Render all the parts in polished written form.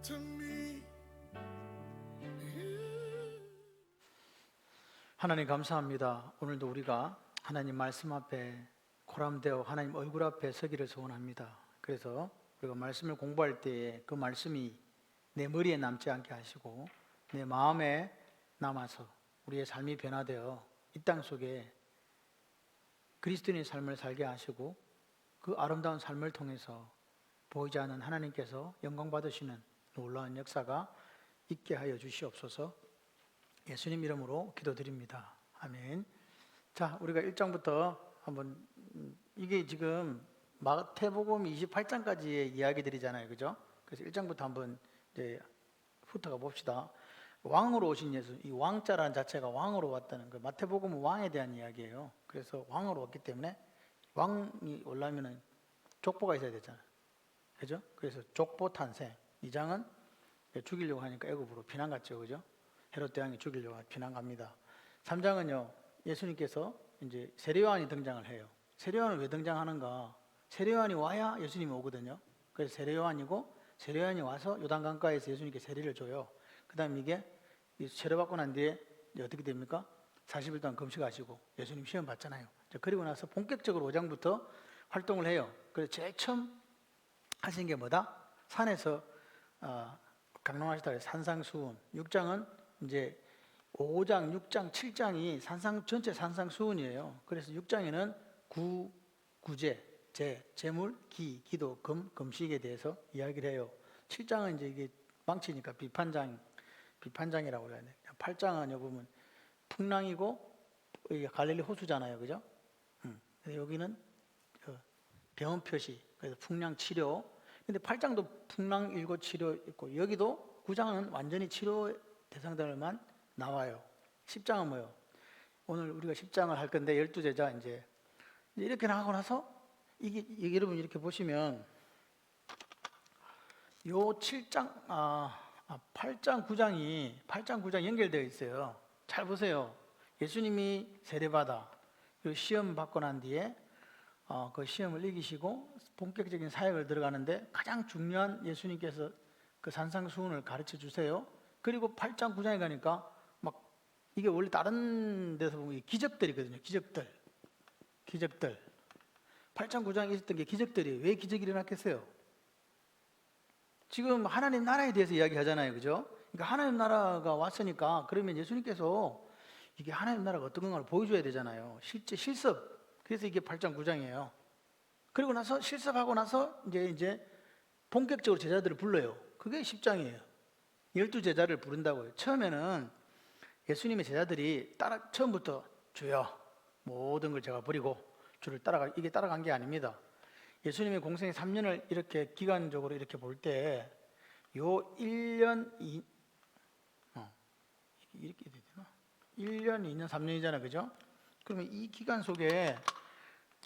to me. 하나님 감사합니다. 오늘도 우리가 하나님 말씀 앞에 고람되어 하나님 얼굴 앞에 서기를 소원합니다. 그래서 우리가 말씀을 공부할 때에 그 말씀이 내 머리에 남지 않게 하시고 내 마음에 남아서 우리의 삶이 변화되어 이 땅 속에 그리스도인의 삶을 살게 하시고 그 아름다운 삶을 통해서 보이지 않는 하나님께서 영광 받으시는 놀라운 역사가 있게 하여 주시옵소서. 예수님 이름으로 기도드립니다. 아멘. 자, 우리가 1장부터 한번 이게 지금 마태복음 28장까지의 이야기들이잖아요. 그죠? 그래서 1장부터 한번 이제 훑어가 봅시다. 왕으로 오신 예수, 이 왕자라는 자체가 왕으로 왔다는 거. 마태복음은 왕에 대한 이야기예요. 그래서 왕으로 왔기 때문에 왕이 오려면은 족보가 있어야 되잖아요. 그죠? 그래서 족보 탄생. 2장은 죽이려고 하니까 애굽으로 피난 갔죠. 그죠? 헤롯 대왕이 죽이려고 피난 갑니다. 3장은요, 예수님께서 이제 세례요한이 등장을 해요. 세례요한은 왜 등장하는가? 세례요한이 와야 예수님이 오거든요. 그래서 세례요한이고, 세례요한이 와서 요단강가에서 예수님께 세례를 줘요. 그 다음에 이게 세례받고 난 뒤에 이제 어떻게 됩니까? 40일 동안 금식하시고 예수님 시험 받잖아요. 그리고 나서 본격적으로 5장부터 활동을 해요. 그래서 제일 처음 하신 게 뭐다? 산에서 강론하시다 해서 산상수훈. 6장은 이제 5장, 6장, 7장이 전체 산상수훈이에요. 그래서 6장에는 구제, 재물, 기도, 금식에 대해서 이야기를 해요. 7장은 이제 이게 망치니까 비판장이라고 해야 돼. 8장은 보면 풍랑이고 이게 갈릴리 호수잖아요, 그죠? 근데 여기는 병원 표시, 그래서 풍랑 치료. 근데 8장도 풍랑 일고 치료 있고 여기도 9장은 완전히 치료 대상들만 나와요. 10장은 뭐요? 오늘 우리가 10장을 할 건데 12제자 이제 이렇게 나가고 나서 이게 여러분 이렇게 보시면 요 7장 8장 9장이 연결되어 있어요. 잘 보세요. 예수님이 세례받아 그리고 시험 받고 난 뒤에 그 시험을 이기시고 본격적인 사역을 들어가는데 가장 중요한 예수님께서 그 산상수훈을 가르쳐 주세요. 그리고 8장 9장에 가니까 막 이게 원래 다른 데서 보면 기적들이거든요. 기적들 8장 9장에 있었던 게 기적들이에요. 왜 기적이 일어났겠어요? 지금 하나님 나라에 대해서 이야기하잖아요. 그죠? 그러니까 하나님 나라가 왔으니까 그러면 예수님께서 이게 하나님 나라가 어떤 건가를 보여줘야 되잖아요. 실제 실습. 그래서 이게 8장 9장이에요. 그리고 나서 실습하고 나서 이제 본격적으로 제자들을 불러요. 그게 10장이에요. 12제자를 부른다고요. 처음에는 예수님의 제자들이 처음부터 주여 모든 걸 제가 버리고 주를 이게 따라간 게 아닙니다. 예수님의 공생의 3년을 이렇게 기간적으로 이렇게 볼 때 요 1년 이렇게 돼야 되나? 1년, 2년, 3년이잖아요. 그죠? 그러면 이 기간 속에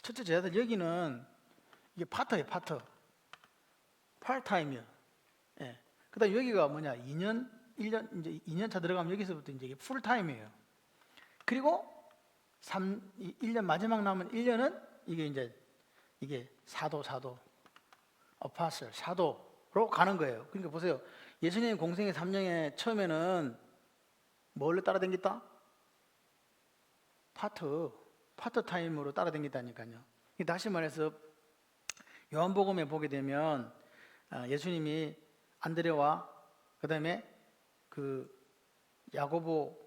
첫째 제자들 여기는 이게 파트예요. 파트타임이요. 예. 그다음 여기가 뭐냐? 2년, 1년 이제 2년 차 들어가면 여기서부터 이제 풀타임이에요. 그리고 1년 마지막 남은 1년은 이게 사도 어파슬 사도로 가는 거예요. 그러니까 보세요. 예수님 공생의 3년에 처음에는 뭘로 따라다녔다? 파트타임으로 따라다녔다니까요. 다시 말해서 요한복음에 보게 되면 예수님이 안드레와 그다음에 그 야고보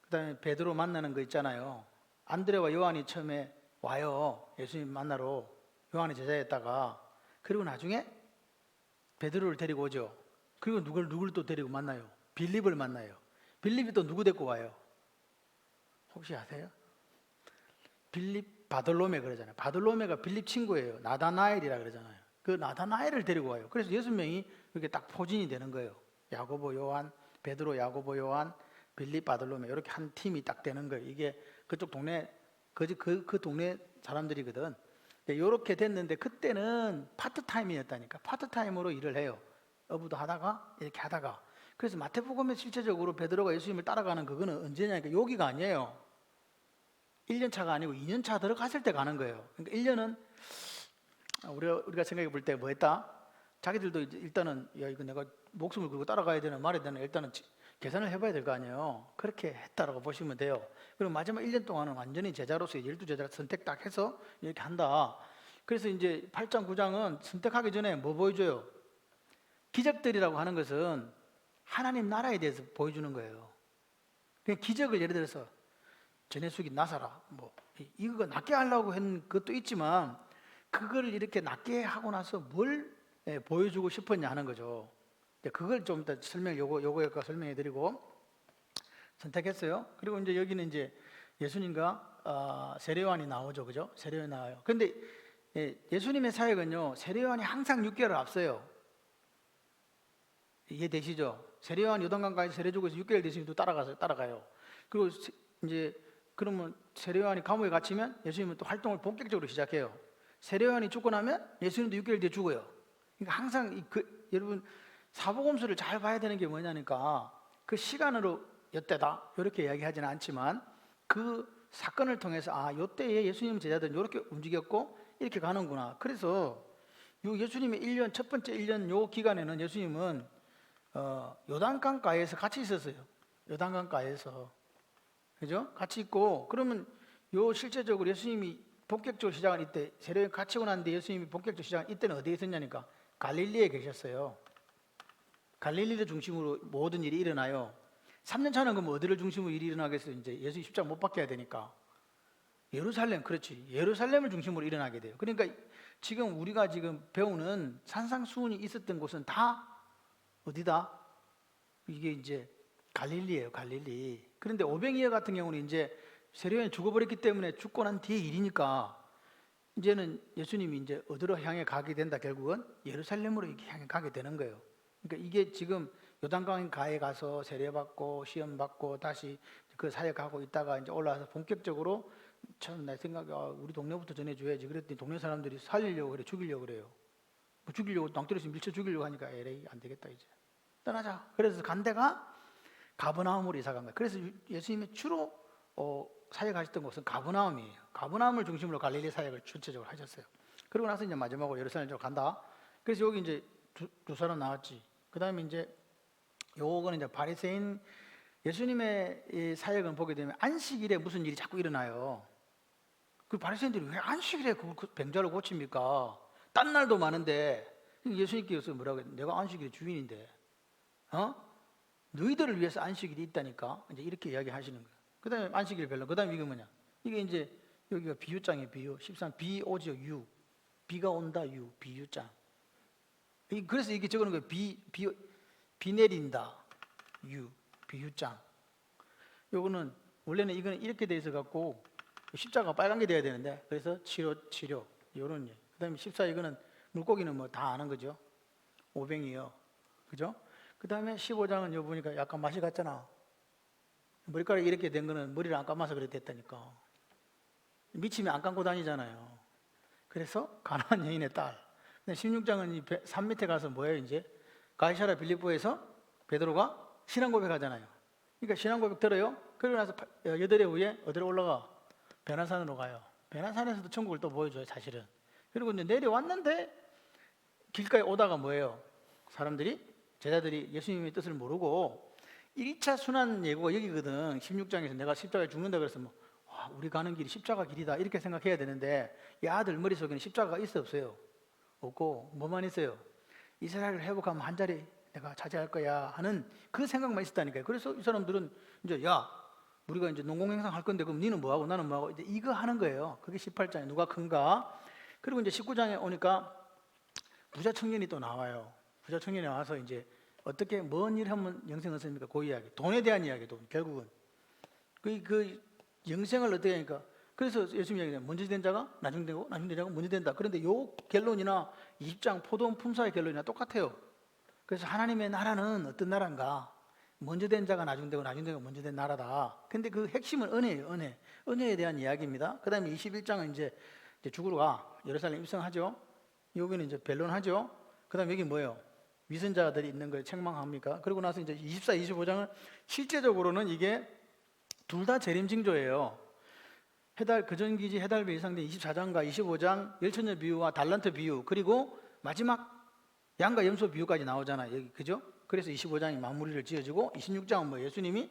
그다음에 베드로 만나는 거 있잖아요. 안드레와 요한이 처음에 와요. 예수님 만나러 요한의 제자였다가 그리고 나중에 베드로를 데리고 오죠. 그리고 누굴 또 데리고 만나요? 빌립을 만나요. 빌립이 또 누구 데리고 와요? 혹시 아세요? 빌립 바돌로메 그러잖아요. 바돌로메가 빌립 친구예요. 나다나엘이라 그러잖아요. 그 나다나엘을 데리고 와요. 그래서 6명이 이렇게 딱 포진이 되는 거예요. 야고보, 요한, 베드로, 야고보, 요한, 빌립, 바돌로메 이렇게 한 팀이 딱 되는 거예요. 이게 그쪽 동네 그 동네 사람들이거든. 이렇게 됐는데 그때는 파트타임이었다니까. 파트타임으로 일을 해요. 어부도 하다가 이렇게 하다가. 그래서 마태복음에 실제적으로 베드로가 예수님을 따라가는 그거는 언제냐니까 여기가 아니에요. 1년 차가 아니고 2년 차 들어갔을 때 가는 거예요. 그러니까 1년은 우리가 생각해 볼 때 뭐 했다? 자기들도 이제 일단은 야 이거 내가 목숨을 걸고 따라가야 되나 말아야 되나 일단은 계산을 해봐야 될 거 아니에요. 그렇게 했다라고 보시면 돼요. 그리고 마지막 1년 동안은 완전히 제자로서 12제자를 선택 딱 해서 이렇게 한다. 그래서 이제 8장 9장은 선택하기 전에 뭐 보여줘요? 기적들이라고 하는 것은 하나님 나라에 대해서 보여주는 거예요. 그냥 기적을 예를 들어서 전해숙이 나사라 뭐 이거 낫게 하려고 한 것도 있지만 그걸 이렇게 낫게 하고 나서 뭘 보여주고 싶었냐 하는 거죠. 그걸 좀 이따 요거 설명해 드리고 선택했어요. 그리고 이제 여기는 이제 예수님과 세례요한이 나오죠. 그죠? 세례요한이 나와요. 근데 예수님의 사역은요, 세례요한이 항상 6개월을 앞서요. 이해되시죠? 세례요한 요단강가에서 세례 주고 6개월 되시면 또 따라가요. 그리고 이제 그러면 세례요한이 감옥에 갇히면 예수님은 또 활동을 본격적으로 시작해요. 세례요한이 죽고 나면 예수님도 6개월 뒤에 죽어요. 그러니까 항상 여러분 사복음서를 잘 봐야 되는 게 뭐냐니까 그 시간으로 요때다 이렇게 이야기하지는 않지만 그 사건을 통해서 요때에 예수님 제자들은 이렇게 움직였고 이렇게 가는구나. 그래서 요 예수님의 1년 첫 번째 1년 요 기간에는 예수님은 요단강가에서 같이 있었어요. 요단강가에서 그죠? 같이 있고 그러면 요 실제적으로 예수님이 본격적으로 시작한 이때 세례요한 갇히고 난 뒤에 예수님이 본격적으로 시작한 이때는 어디에 있었냐니까 갈릴리에 계셨어요. 갈릴리를 중심으로 모든 일이 일어나요. 3년 차는 그럼 어디를 중심으로 일이 일어나겠어요? 이제 예수 십자가 못 박혀야 되니까 예루살렘, 그렇지. 예루살렘을 중심으로 일어나게 돼요. 그러니까 지금 우리가 지금 배우는 산상수훈이 있었던 곳은 다 어디다? 이게 이제 갈릴리예요, 갈릴리. 그런데 오병이어 같은 경우는 이제 세례요한이 죽어버렸기 때문에 죽고 난 뒤에 일이니까 이제는 예수님이 이제 어디로 향해 가게 된다. 결국은 예루살렘으로 향해 가게 되는 거예요. 그러니까 이게 지금 요단강가에 가서 세례받고 시험 받고 다시 그 사역하고 있다가 이제 올라와서 본격적으로 참 내 생각에 우리 동네부터 전해줘야지. 그랬더니 동네 사람들이 살리려고 그래, 죽이려고 그래요. 뭐 죽이려고 낭떠러지 밀쳐 죽이려고 하니까 에레이 안 되겠다 이제 떠나자. 그래서 간 데가 가버나움으로 이사 간 거예요. 그래서 예수님이 주로 사역하셨던 곳은 가버나움이에요. 가버나움을 중심으로 갈릴리 사역을 전체적으로 하셨어요. 그리고 나서 이제 마지막으로 예루살렘으로 간다. 그래서 여기 이제 두 사람 나왔지. 그 다음에 이제 요거는 이제 바리새인 예수님의 이 사역을 보게 되면 안식일에 무슨 일이 자꾸 일어나요. 그 바리새인들이 왜 안식일에 그 병자를 고칩니까? 딴 날도 많은데 예수님께서 뭐라고 해요? 내가 안식일의 주인인데 너희들을 위해서 안식일이 있다니까 이제 이렇게 이야기하시는 거예요. 그 다음에 안식일 별로. 그 다음에 이게 뭐냐? 이게 이제 여기가 비유장이에요. 비유 13 비 오죠. 유 비가 온다. 유 비유장. 그래서 이게 적어놓은 거예요. 비 내린다. 유 비유장. 요거는 원래는 이거는 이렇게 돼 있어 갖고 십자가 빨간 게 돼야 되는데 그래서 치료 요런 예. 그다음에 14 이거는 물고기는 뭐 다 아는 거죠. 오병이요. 그죠? 그다음에 15장은 요 보니까 약간 맛이 같잖아. 머리카락이 이렇게 된 거는 머리를 안 감아서 그래 됐다니까. 미치면 안 감고 다니잖아요. 그래서 가나안 여인의 딸. 16장은 산 밑에 가서 뭐예요? 이제 가이사랴 빌립보에서 베드로가 신앙 고백하잖아요. 그러니까 신앙 고백 들어요. 그러고 나서 8회 후에 어디로 올라가? 베나산으로 가요. 베나산에서도 천국을 또 보여줘요, 사실은. 그리고 이제 내려왔는데 길가에 오다가 뭐예요? 제자들이 예수님의 뜻을 모르고 1차 순환 예고가 여기거든. 16장에서 내가 십자가에 죽는다 그래서 우리 가는 길이 십자가 길이다 이렇게 생각해야 되는데 이 아들 머릿속에는 십자가가 있어 없어요? 없고 뭐만 있어요? 이스라엘을 회복하면 한 자리 내가 차지할 거야 하는 그 생각만 있었다니까요. 그래서 이 사람들은 이제 우리가 이제 농공행상 할 건데 그럼 니는 뭐하고 나는 뭐하고 이제 이거 하는 거예요. 그게 18장에 누가 큰가? 그리고 이제 19장에 오니까 부자 청년이 또 나와요. 부자 청년이 나와서 이제 어떻게 뭔 일 하면 영생을 얻습니까? 그 이야기. 돈에 대한 이야기도 결국은 그 영생을 어떻게 하니까 그래서 예수님이 얘기해요. 먼저 된 자가 나중 되고 나중 된 자가 먼저 된다. 그런데 요 결론이나 20장 포도원 품사의 결론이나 똑같아요. 그래서 하나님의 나라는 어떤 나라인가? 먼저 된 자가 나중 되고 나중 되고 먼저 된 나라다. 근데 그 핵심은 은혜예요. 은혜에 대한 이야기입니다. 그 다음에 21장은 이제 죽으러 가. 예루살렘 입성하죠. 여기는 이제 변론하죠. 그 다음에 여기 뭐예요? 위선자들이 있는 걸 책망합니까? 그리고 나서 이제 24, 25장은 실제적으로는 이게 둘 다 재림 징조예요. 그전기지 해달배 이상된 24장과 25장 열천년 비유와 달란트 비유 그리고 마지막 양과 염소 비유까지 나오잖아요. 여기 그죠? 그래서 25장이 마무리를 지어지고 26장은 뭐 예수님이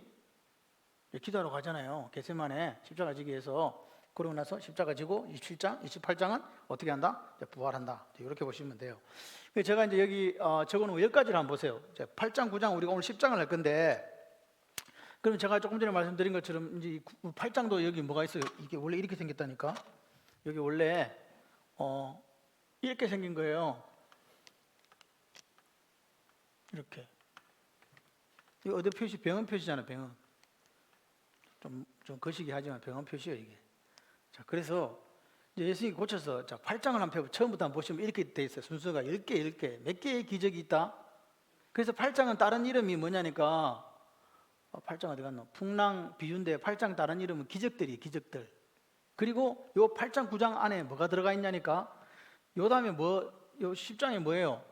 기도하러 가잖아요. 겟세마네 십자가 지기 위해서. 그러고 나서 십자가 지고 27장, 28장은 어떻게 한다? 부활한다. 이렇게 보시면 돼요. 제가 이제 여기 적어놓은 10가지를 한번 보세요. 8장, 9장 우리가 오늘 10장을 할 건데, 그럼 제가 조금 전에 말씀드린 것처럼 이제 8장도 여기 뭐가 있어요? 이게 원래 이렇게 생겼다니까. 여기 원래 이렇게 생긴 거예요. 이렇게. 이거 어디 표시? 병원 표시잖아, 병원. 좀 거시기 하지만 병원 표시예요, 이게. 자, 그래서 이제 예수님이 고쳐서 8장을 한번 펴고 처음부터 한번 보시면 이렇게 돼 있어요. 순서가 10개. 몇 개의 기적이 있다? 그래서 8장은 다른 이름이 뭐냐니까 8장 어디 갔노? 풍랑 비유인데 8장 다른 이름은 기적들이에요, 기적들. 그리고 요 8장, 9장 안에 뭐가 들어가 있냐니까 요 다음에 요 10장이 뭐예요?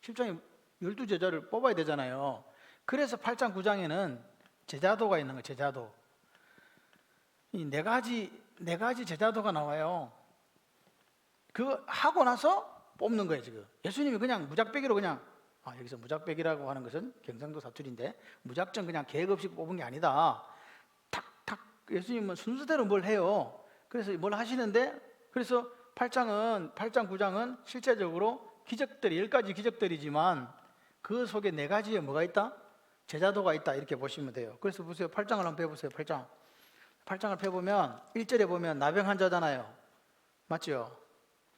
10장에 12제자를 뽑아야 되잖아요. 그래서 8장, 9장에는 제자도가 있는 거예요, 제자도. 이 네 가지 제자도가 나와요. 그거 하고 나서 뽑는 거예요, 지금. 예수님이 그냥 무작배기로 그냥, 여기서 무작배기라고 하는 것은 경상도 사투리인데, 무작정 그냥 계획 없이 뽑은 게 아니다. 탁탁, 예수님은 순서대로 뭘 해요. 그래서 뭘 하시는데, 그래서 8장, 9장은 실제적으로 기적들이, 10가지 기적들이지만, 그 속에 4가지에 뭐가 있다? 제자도가 있다. 이렇게 보시면 돼요. 그래서 보세요. 8장을 한번 펴보세요. 8장을 펴보면 1절에 보면 나병 환자잖아요. 맞죠?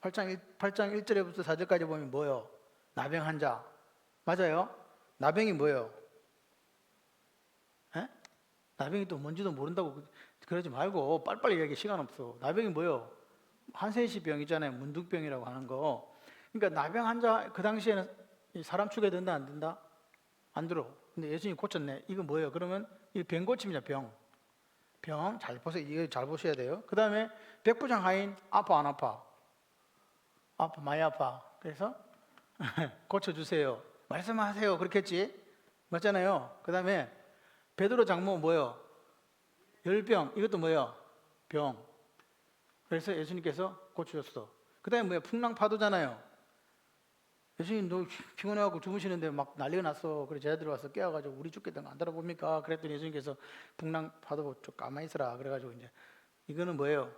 8장 1절에부터 4절까지 보면 뭐예요? 나병 환자. 맞아요? 나병이 뭐예요? 에? 나병이 또 뭔지도 모른다고 그러지 말고 빨리빨리 얘기해. 시간 없어. 나병이 뭐예요? 한세시 병이잖아요. 문둥병이라고 하는 거. 그러니까 나병 환자 그 당시에는 사람 축에 든다 안 된다? 안 들어. 근데 예수님이 고쳤네. 이거 뭐예요? 그러면 이 병 고침이냐, 병 잘 보세요. 이거 잘 보셔야 돼요. 그 다음에 백부장 하인 아파 안 아파? 많이 아파. 그래서 고쳐주세요. 말씀하세요. 그렇겠지? 맞잖아요. 그 다음에 베드로 장모 뭐예요? 열병. 이것도 뭐예요? 병. 그래서 예수님께서 고쳐줬어. 그 다음에 뭐예요? 풍랑파도잖아요. 예수님 너 피곤해갖고 주무시는데 막 난리가 났어. 그래 제자들이 와서 깨워가지고 우리 죽겠다는 거 안 들어봅니까? 그랬더니 예수님께서 풍랑파도 좀 가만히 있어라. 그래가지고 이제 이거는 뭐예요?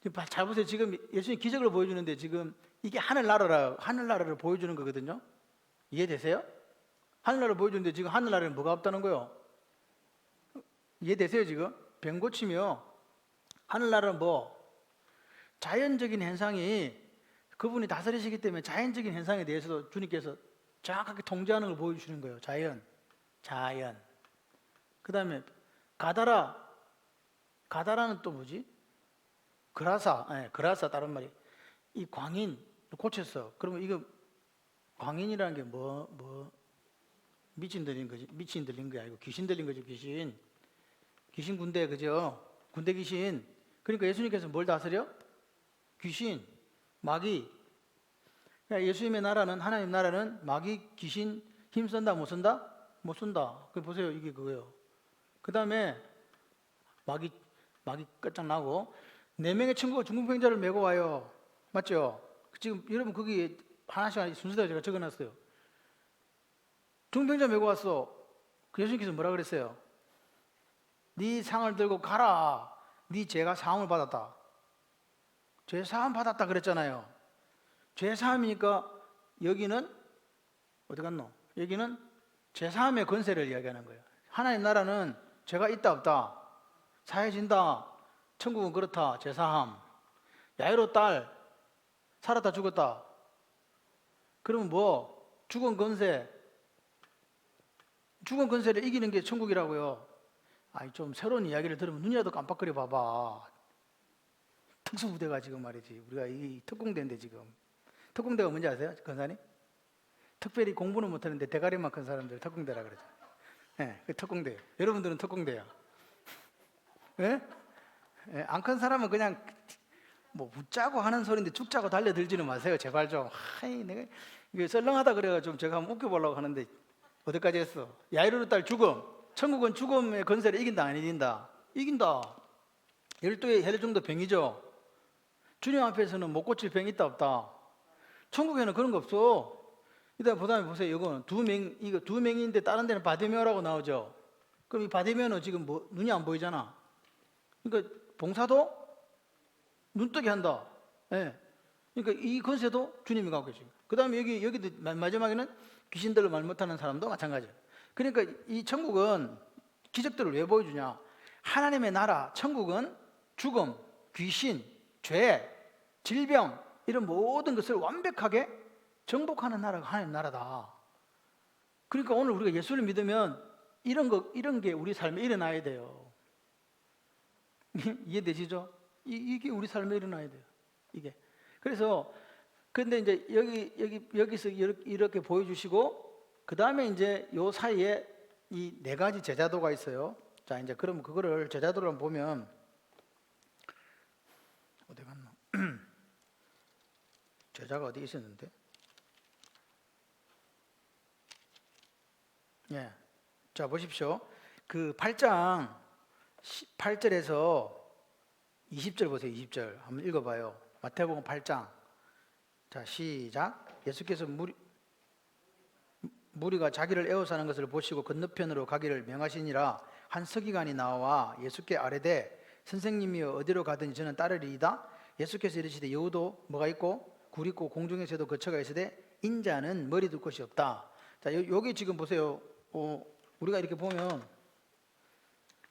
지금 잘 보세요. 지금 예수님 기적을 보여주는데 지금 이게 하늘나라를 보여주는 거거든요. 이해되세요? 하늘나라를 보여주는데 지금 하늘나라에 뭐가 없다는 거예요? 이해되세요 지금? 병 고치며 하늘나라는 뭐? 자연적인 현상이 그분이 다스리시기 때문에 자연적인 현상에 대해서도 주님께서 정확하게 통제하는 걸 보여주시는 거예요. 자연. 그 다음에 가다라는 또 뭐지? 그라사 다른 말이. 이 광인 고쳤어. 그러면 이거 광인이라는 게 미친 들린 거지? 미친 들린 게 아니고 귀신 들린 거죠. 귀신 군대, 그죠? 군대 귀신. 그러니까 예수님께서 뭘 다스려? 귀신, 마귀. 그러니까 예수님의 나라는, 하나님 나라는 마귀, 귀신 힘쓴다 못 쓴다? 못 쓴다. 그 보세요. 이게 그거예요. 그 다음에 마귀 끝장나고 4명의 친구가 중풍병자를 메고 와요. 맞죠? 지금 여러분 거기 하나씩 순서대로 제가 적어놨어요. 중풍병자 메고 왔어. 그 예수님께서 뭐라 그랬어요? 네 상을 들고 가라. 네 죄가 사함을 받았다. 죄 사함 받았다 그랬잖아요. 죄 사함이니까 여기는 어디 갔노? 여기는 죄 사함의 권세를 이야기하는 거예요. 하나님 나라는 죄가 있다 없다? 사해진다. 천국은 그렇다. 죄 사함. 야이로 딸 살았다 죽었다. 그러면 뭐? 죽은 권세를 이기는 게 천국이라고요. 좀 새로운 이야기를 들으면 눈이라도 깜빡거려 봐봐. 특수부대가 지금 말이지. 우리가 이 특공대인데 지금. 특공대가 뭔지 아세요? 권사님? 특별히 공부는 못하는데 대가리만 큰 사람들 특공대라 그러죠. 네, 그 특공대예요. 여러분들은 특공대야. 네? 네, 안 큰 사람은 그냥 뭐 웃자고 하는 소리인데 죽자고 달려들지는 마세요. 제발 좀. 내가 이게 썰렁하다 그래가지고 제가 한번 웃겨보려고 하는데 어디까지 했어? 야이로의 딸 죽음. 천국은 죽음의 권세를 이긴다 안 이긴다? 이긴다. 12의 헬 정도 병이죠. 주님 앞에서는 못 고칠 병이 있다 없다? 천국에는 그런 거 없어. 일단 그다음에 보세요. 이거는 이거 두 명인데 다른 데는 바디메오라고 나오죠. 그럼 이 바디메오는 지금 뭐 눈이 안 보이잖아. 그러니까 봉사도 눈뜨게 한다. 예. 그러니까 이 권세도 주님이 갖고 계시고. 그다음에 여기도 마지막에는 귀신들로 말 못하는 사람도 마찬가지예요. 그러니까 이 천국은 기적들을 왜 보여주냐? 하나님의 나라, 천국은 죽음, 귀신, 죄, 질병 이런 모든 것을 완벽하게 정복하는 나라가 하나님 나라다. 그러니까 오늘 우리가 예수를 믿으면 이런 게 우리 삶에 일어나야 돼요. 이해되시죠? 이게 우리 삶에 일어나야 돼요. 이게. 그래서 근데 이제 여기서 이렇게 보여주시고 그 다음에 이제 요 사이에 이 네 가지 제자도가 있어요. 자 이제 그럼 그거를 제자도를 보면 어디 갔나? 제자가 어디 있었는데? 예. 자 보십시오. 그 8장 8절에서 20절 보세요. 20절 한번 읽어봐요. 마태복음 8장. 자 시작. 예수께서 무리가 자기를 에워싸는 것을 보시고 건너편으로 가기를 명하시니라. 한 서기관이 나와 예수께 아뢰되 선생님이여 어디로 가든지 저는 따르리이다. 예수께서 이르시되 여우도 뭐가 있고 굴 있고 공중의 새도 거처가 있으되 인자는 머리 둘 곳이 없다. 자 여기 지금 보세요. 우리가 이렇게 보면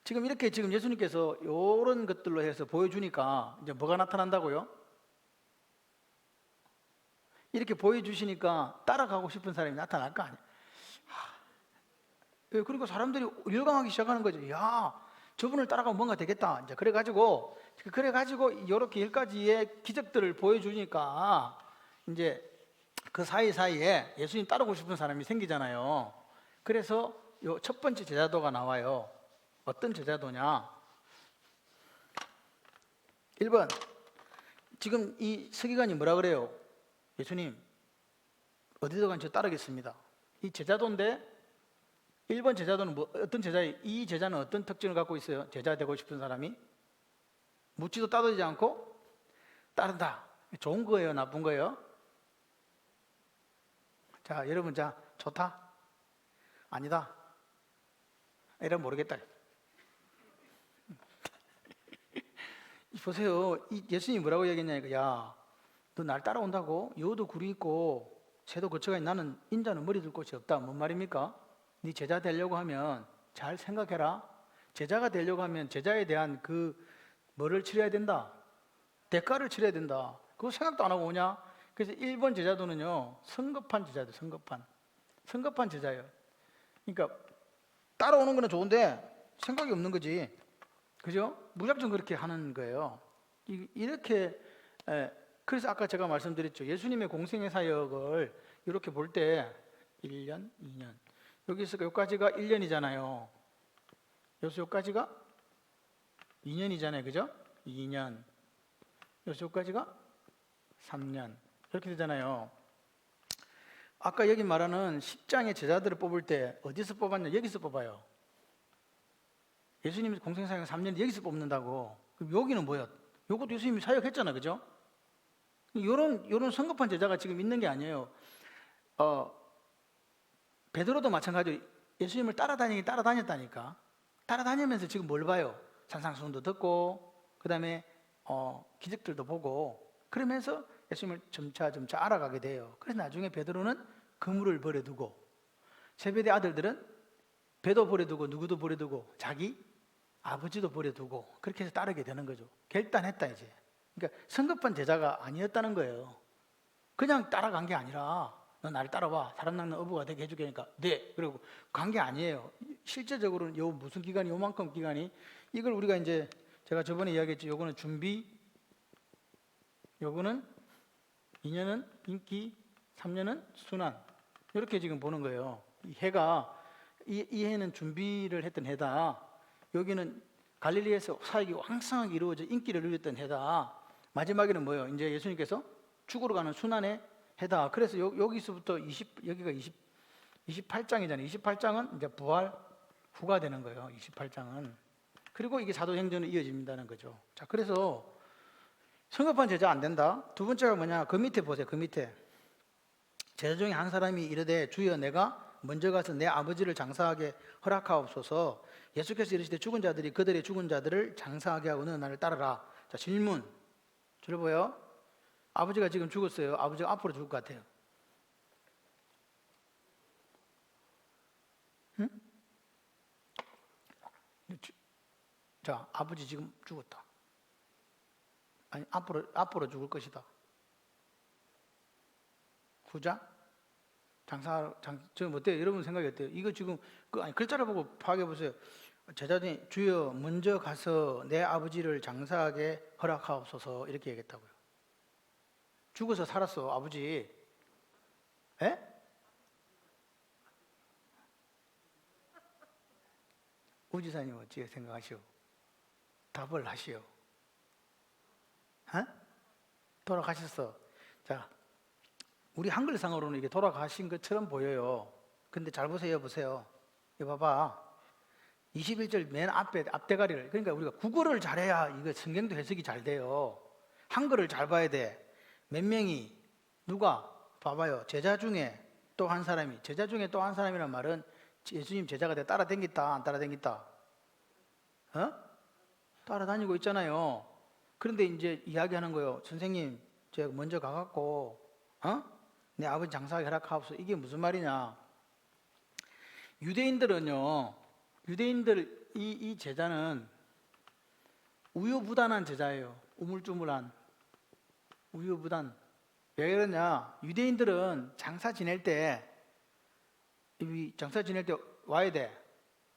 지금 이렇게 지금 예수님께서 이런 것들로 해서 보여주니까 이제 뭐가 나타난다고요? 이렇게 보여주시니까 따라가고 싶은 사람이 나타날 거 아니에요. 그러니까 사람들이 열광하기 시작하는 거죠. 야, 저분을 따라가면 뭔가 되겠다. 이제 그래가지고 이렇게 10가지의 기적들을 보여주니까 이제 그 사이사이에 예수님 따르고 싶은 사람이 생기잖아요. 그래서 요 첫 번째 제자도가 나와요. 어떤 제자도냐? 1번. 지금 이 서기관이 뭐라 그래요? 예수님, 어디서간 저 따르겠습니다. 이 제자도인데 1번 제자도는 어떤 제자예요? 이 제자는 어떤 특징을 갖고 있어요? 제자 되고 싶은 사람이 묻지도 따지지 않고 따른다. 좋은 거예요? 나쁜 거예요? 자, 여러분, 자, 좋다? 아니다? 이러면 모르겠다. 보세요. 이 예수님이 뭐라고 얘기했냐니까, 야, 너 날 따라온다고? 여우도 굴이 있고 새도 거처가 있고 나는 인자는 머리 둘 곳이 없다. 뭔 말입니까? 네 제자 되려고 하면 잘 생각해라. 제자가 되려고 하면 제자에 대한 그 뭐를 치러야 된다? 대가를 치러야 된다. 그거 생각도 안 하고 오냐? 그래서 1번 제자도는요, 성급한 제자도 성급한 제자예요. 그러니까 따라오는 거는 좋은데 생각이 없는 거지. 그죠? 무작정 그렇게 하는 거예요. 이렇게 그래서 아까 제가 말씀드렸죠. 예수님의 공생의 사역을 이렇게 볼 때 1년, 2년. 여기서 여기까지가 1년이잖아요. 여기서 여기까지가 2년이잖아요. 그죠? 2년. 여기서 여기까지가 3년. 이렇게 되잖아요. 아까 여기 말하는 10장의 제자들을 뽑을 때 어디서 뽑았냐? 여기서 뽑아요. 예수님이 공생사역 3년 여기서 뽑는다고. 그럼 여기는 뭐야? 요것도 예수님이 사역했잖아. 그죠? 요런 성급한 제자가 지금 있는 게 아니에요. 베드로도 마찬가지로 예수님을 따라다녔다니까. 따라다니면서 지금 뭘 봐요? 산상수훈도 듣고 그 다음에 기적들도 보고 그러면서 예수님을 점차 알아가게 돼요. 그래서 나중에 베드로는 그물을 버려두고 세베대 아들들은 배도 버려두고 누구도 버려두고 자기 아버지도 버려두고 그렇게 해서 따르게 되는 거죠. 결단했다 이제. 그러니까 성급한 제자가 아니었다는 거예요. 그냥 따라간 게 아니라 너 나를 따라와 사람 낚는 어부가 되게 해주겠으니까 네 그리고 간 게 아니에요. 실제적으로는 요 무슨 기간이 요만큼 기간이 이걸 우리가 이제 제가 저번에 이야기했죠. 요거는 준비, 요거는 2년은 인기, 3년은 순환 이렇게 지금 보는 거예요. 이 해가 이 해는 준비를 했던 해다. 여기는 갈릴리에서 사역이 왕성하게 이루어져 인기를 누렸던 해다. 마지막에는 뭐예요? 이제 예수님께서 죽으러 가는 순환의 해다. 그래서 여기서부터 여기가 28장이잖아요. 28장은 이제 부활 후가 되는 거예요. 28장은. 그리고 이게 사도행전으로 이어진다는 거죠. 자, 그래서 성급한 제자 안 된다. 두 번째가 뭐냐? 그 밑에 보세요. 그 밑에. 제자 중에 한 사람이 이르되 주여 내가 먼저 가서 내 아버지를 장사하게 허락하옵소서. 예수께서 이르시되 죽은 자들이 그들의 죽은 자들을 장사하게 하고 너는 나를 따르라. 자, 질문. 줄 보여? 아버지가 지금 죽었어요. 아버지가 앞으로 죽을 것 같아요. 응? 자, 아버지 지금 죽었다. 아니, 앞으로 죽을 것이다. 후자? 지금 어때요? 여러분 생각이 어때요? 이거 지금, 아니, 글자를 보고 파악해 보세요. 제자들이 주여 먼저 가서 내 아버지를 장사하게 허락하옵소서 이렇게 얘기했다고요. 죽어서 살았어, 아버지. 에? 우지사님 어찌 생각하시오? 답을 하시오. 어? 돌아가셨어. 자, 우리 한글상으로는 이게 돌아가신 것처럼 보여요. 근데 잘 보세요, 보세요. 이거 봐봐. 21절 맨 앞대가리를, 그러니까 우리가 국어를 잘해야 이거 성경도 해석이 잘 돼요. 한글을 잘 봐야 돼. 몇 명이, 누가? 봐봐요. 제자 중에 또 한 사람이, 제자 중에 또 한 사람이란 말은 예수님 제자가 돼 따라다녔다, 안 따라다녔다? 어? 따라다니고 있잖아요. 그런데 이제 이야기하는 거예요. 선생님, 제가 먼저 가갖고, 내 아버지 장사하게 허락하옵소서. 이게 무슨 말이냐? 유대인들 이 제자는 우유부단한 제자예요. 우물쭈물한 우유부단. 왜 그러냐? 유대인들은 장사 지낼 때 와야 돼.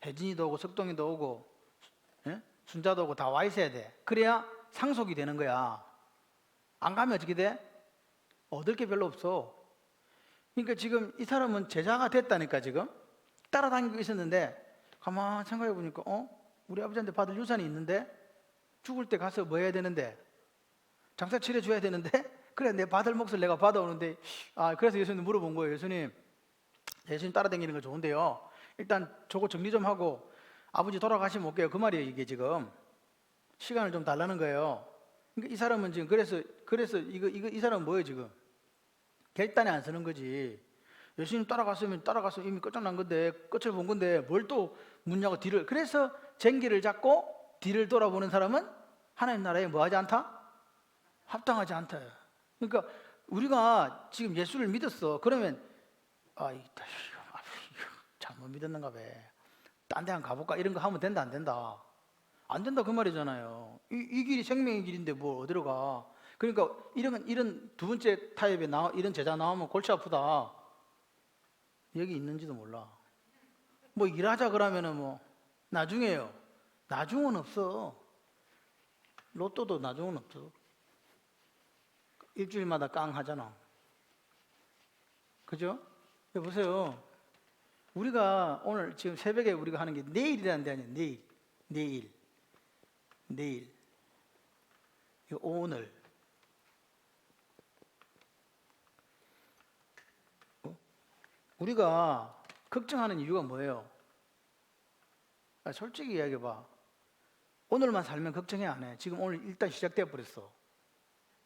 혜진이도 오고 석동이도 오고, 순자도 오고 다 와 있어야 돼. 그래야 상속이 되는 거야. 안 가면 어떻게 돼? 얻을 게 별로 없어. 그러니까 지금 이 사람은 제자가 됐다니까. 지금 따라다니고 있었는데 가만 생각해 보니까 우리 아버지한테 받을 유산이 있는데 죽을 때 가서 뭐 해야 되는데 장사 치러줘야 되는데 그래 내 받을 몫을 내가 받아오는데 그래서 예수님 물어본 거예요. 예수님 따라다니는 거 좋은데요, 일단 저거 정리 좀 하고 아버지 돌아가시면 올게요. 그 말이에요. 이게 지금 시간을 좀 달라는 거예요. 그러니까 이 사람은 지금 그래서 이 사람은 뭐예요? 지금 결단이 안 서는 거지. 예수님 따라갔으면 이미 끝장난 건데, 끝을 본 건데 뭘 또 묻냐고 뒤를. 그래서 쟁기를 잡고 뒤를 돌아보는 사람은 하나님 나라에 뭐하지 않다? 합당하지 않다. 그러니까 우리가 지금 예수를 믿었어. 그러면 잘못 믿었는가 봐. 딴 데 한번 가볼까? 이런 거 하면 된다, 안 된다? 안 된다 그 말이잖아요. 이 길이 생명의 길인데 뭐 어디로 가? 그러니까 이런 두 번째 타입의 이런 제자 나오면 골치 아프다. 여기 있는지도 몰라. 뭐 일하자 그러면은 뭐 나중에요. 나중은 없어. 로또도 나중은 없어. 일주일마다 깡 하잖아. 그죠? 보세요. 우리가 오늘 지금 새벽에 우리가 하는 게 내일이라는 데 아니에요. 내일. 이거 오늘. 우리가 걱정하는 이유가 뭐예요? 솔직히 이야기해봐. 오늘만 살면 걱정해, 안 해? 지금 오늘 일단 시작돼 버렸어.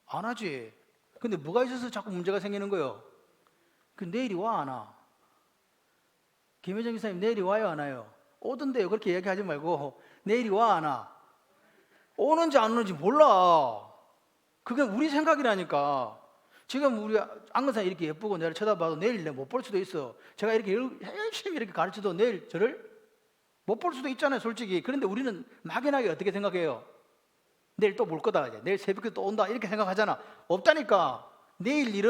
안 하지. 근데 뭐가 있어서 자꾸 문제가 생기는 거예요? 내일이 와, 안 와? 김혜정 기사님 내일이 와요, 안 와요? 오던데요. 그렇게 이야기하지 말고 내일이 와, 안 와? 오는지 안 오는지 몰라. 그게 우리 생각이라니까. 지금 우리 안근사 이렇게 예쁘고 내를 쳐다봐도 내일 내가 못 볼 수도 있어. 제가 이렇게 열심히 이렇게 가르쳐도 내일 저를 못 볼 수도 있잖아요, 솔직히. 그런데 우리는 막연하게 어떻게 생각해요? 내일 또 볼 거다. 내일 새벽에 또 온다. 이렇게 생각하잖아. 없다니까. 내일이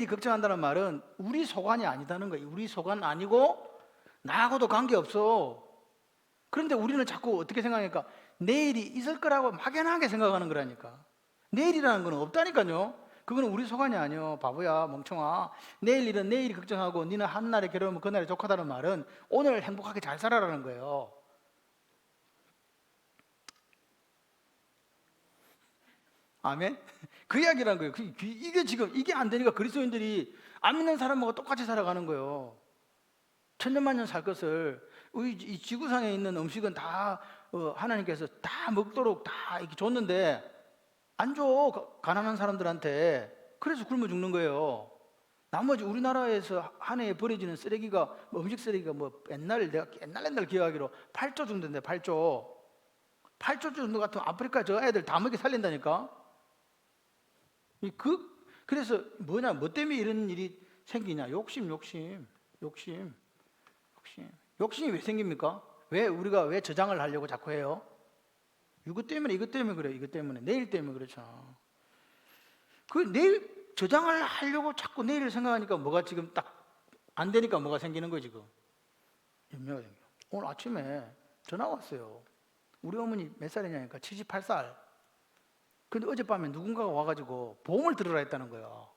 걱정한다는 말은 우리 소관이 아니다는 거예요. 우리 소관 아니고 나하고도 관계없어. 그런데 우리는 자꾸 어떻게 생각하니까 내일이 있을 거라고 막연하게 생각하는 거라니까. 내일이라는 건 없다니까요. 그거는 우리 소관이 아니요. 바보야, 멍청아. 내일 일은 내일이 걱정하고 니는 한날에 괴로우면 그날에 족하다는 말은 오늘 행복하게 잘 살아라는 거예요. 아멘? 그 이야기라는 거예요. 이게 지금 이게 안 되니까 그리스도인들이 안 믿는 사람하고 똑같이 살아가는 거예요. 천년만년 살 것을 이 지구상에 있는 음식은 다 하나님께서 다 먹도록 다 이렇게 줬는데 안 줘. 가난한 사람들한테. 그래서 굶어 죽는 거예요. 나머지 우리나라에서 한 해에 버려지는 쓰레기가 뭐 음식 쓰레기가 뭐 내가 옛날 기억하기로 8조 정도인데 8조 정도 같은 아프리카 저 애들 다 먹여 살린다니까. 그래서 뭐 때문에 이런 일이 생기냐? 욕심이 왜 생깁니까? 왜 저장을 하려고 자꾸 해요? 이것 때문에 그래. 이것 때문에 내일 때문에 그렇잖아. 그 내일 저장을 하려고 자꾸 내일을 생각하니까 뭐가 지금 딱 안 되니까 뭐가 생기는 거지 지금. 염려가 생겨. 오늘 아침에 전화 왔어요. 우리 어머니 몇 살이냐니까 78살. 근데 어젯밤에 누군가가 와가지고 보험을 들으라 했다는 거야.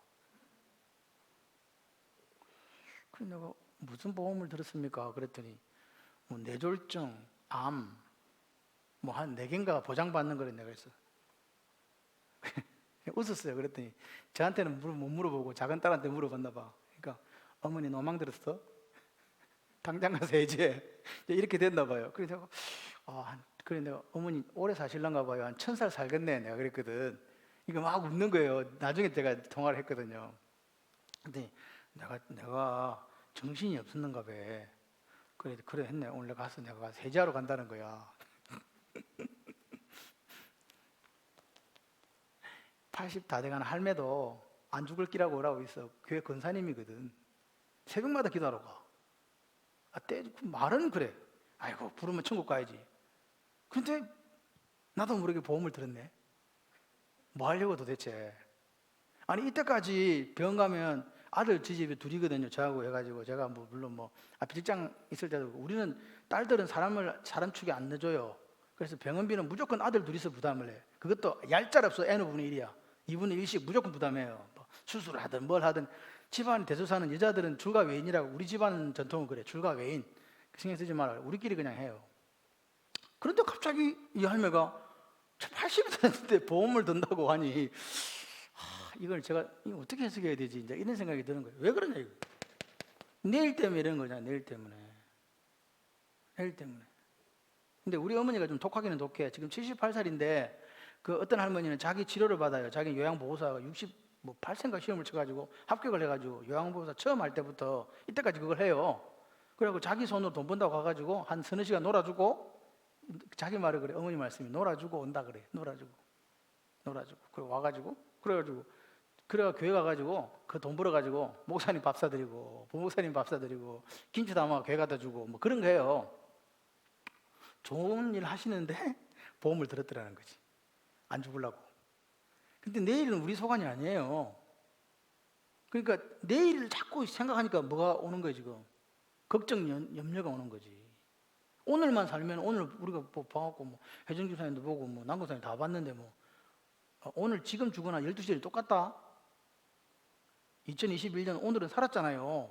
그래서 내가 무슨 보험을 들었습니까? 그랬더니 뭐 뇌졸중, 암, 뭐 한 4개인가 보장받는 거래 내가 그랬어. 웃었어요. 그랬더니 저한테는 못 물어보고 작은 딸한테 물어봤나 봐. 그러니까 어머니 노망 들었어? 당장 가서 해제. 이렇게 됐나 봐요. 그래서 그래 내가 어머니 오래 사실란가 봐요. 한 1000살 살겠네 내가 그랬거든. 이거 막 웃는 거예요. 나중에 제가 통화를 했거든요. 근데 내가 정신이 없었는가 봐. 그래 했네. 오늘 가서 내가 세제하러 간다는 거야. 80 다 돼가는 할매도 안 죽을 끼라고 오라고 있어. 교회 권사님이거든. 새벽마다 기도하러 가. 말은 그래. 아이고 부르면 천국 가야지. 근데 나도 모르게 보험을 들었네. 뭐 하려고 도대체. 아니 이때까지 병원 가면 아들 지 집에 둘이거든요. 저하고 해가지고 제가 뭐 물론 직장 있을 때도 우리는 딸들은 사람 축에 안 내줘요. 그래서 병원비는 무조건 아들 둘이서 부담을 해. 그것도 얄짤 없어. N분의 1이야. 2분의 1씩 무조건 부담해요. 뭐 수술을 하든 뭘 하든. 집안 대소사는 여자들은 줄과 외인이라고. 우리 집안 전통은 그래. 줄과 외인. 신경 쓰지 말아요. 우리끼리 그냥 해요. 그런데 갑자기 이 할매가 80이 됐는데 보험을 든다고 하니 이걸 제가 어떻게 해석해야 되지? 이제 이런 생각이 드는 거예요. 왜 그러냐 이거. 내일 때문에 이런 거잖아. 내일 때문에. 근데 우리 어머니가 좀 독하기는 독해. 지금 78살인데 그 어떤 할머니는 자기 치료를 받아요. 자기 요양보호사가 68세인가 시험을 쳐가지고 합격을 해가지고 요양보호사 처음 할 때부터 이때까지 그걸 해요. 그래갖고 자기 손으로 돈 번다고 가가지고 한 서너 시간 놀아주고 자기 말을 그래. 어머니 말씀이 놀아주고 온다 그래. 놀아주고 그리고 와가지고 그래가 교회 가가지고 그 돈 벌어가지고 목사님 밥 사드리고 부목사님 밥 사드리고 김치 담아 교회 갖다 주고 뭐 그런 거 해요. 좋은 일 하시는데 보험을 들었더라는 거지. 안 죽으려고. 근데 내일은 우리 소관이 아니에요. 그러니까 내일을 자꾸 생각하니까 뭐가 오는 거예요 지금. 걱정, 염려가 오는 거지. 오늘만 살면 오늘 우리가 봐갖고 혜정 집사님도 보고 남고사님 다 봤는데 오늘 지금 죽거나 12시에 똑같다. 2021년 오늘은 살았잖아요.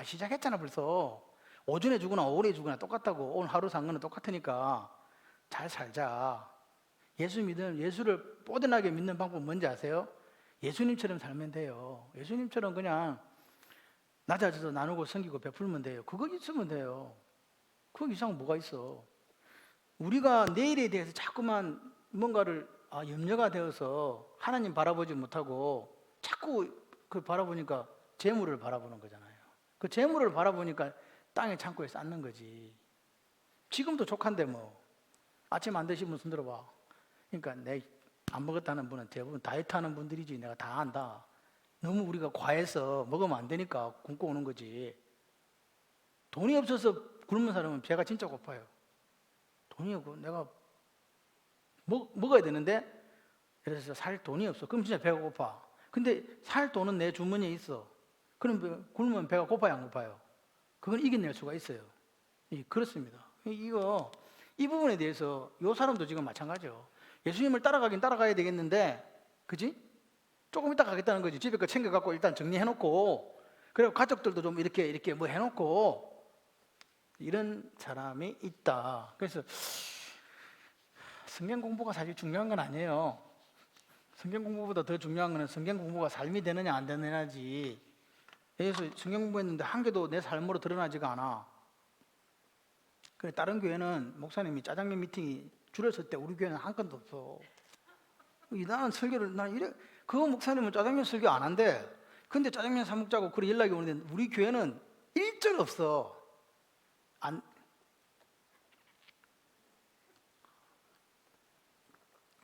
시작했잖아 벌써. 오전에 죽거나 오후에 죽거나 똑같다고. 오늘 하루 산 거는 똑같으니까 잘 살자. 예수를 뽀대나게 믿는 방법은 뭔지 아세요? 예수님처럼 살면 돼요. 예수님처럼 그냥 낮아져서 나누고 섬기고 베풀면 돼요. 그거 있으면 돼요. 그 이상 뭐가 있어. 우리가 내일에 대해서 자꾸만 뭔가를 염려가 되어서 하나님 바라보지 못하고 자꾸 그걸 바라보니까 재물을 바라보는 거잖아요. 그 재물을 바라보니까 땅의 창고에 쌓는 거지. 지금도 족한데 아침 안 드시면 손 들어봐. 그러니까 안 먹었다는 분은 대부분 다이어트 하는 분들이지. 내가 다 안다. 너무 우리가 과해서 먹으면 안 되니까 굶고 오는 거지. 돈이 없어서 굶은 사람은 배가 진짜 고파요. 돈이 없고 내가 먹어야 되는데 예를 들어서 살 돈이 없어. 그럼 진짜 배가 고파. 근데 살 돈은 내 주머니에 있어. 그럼 굶으면 배가 고파요, 안 고파요? 그건 이겨낼 수가 있어요. 그렇습니다. 이 부분에 대해서 이 사람도 지금 마찬가지요. 예수님을 따라가긴 따라가야 되겠는데, 그지? 조금 이따 가겠다는 거지. 집에 거 챙겨갖고 일단 정리해놓고, 그리고 가족들도 좀 이렇게 해놓고, 이런 사람이 있다. 그래서 성경 공부가 사실 중요한 건 아니에요. 성경 공부보다 더 중요한 거는 성경 공부가 삶이 되느냐 안 되느냐지. 그래서 성경 공부했는데 한 개도 내 삶으로 드러나지가 않아. 그래 다른 교회는 목사님이 짜장면 미팅이 줄을 설 때 우리 교회는 한 건도 없어. 나는 설교를 나 이래 그 목사님은 짜장면 설교 안 한대. 근데 짜장면 사 먹자고 그런 연락이 오는데 우리 교회는 일절 없어. 안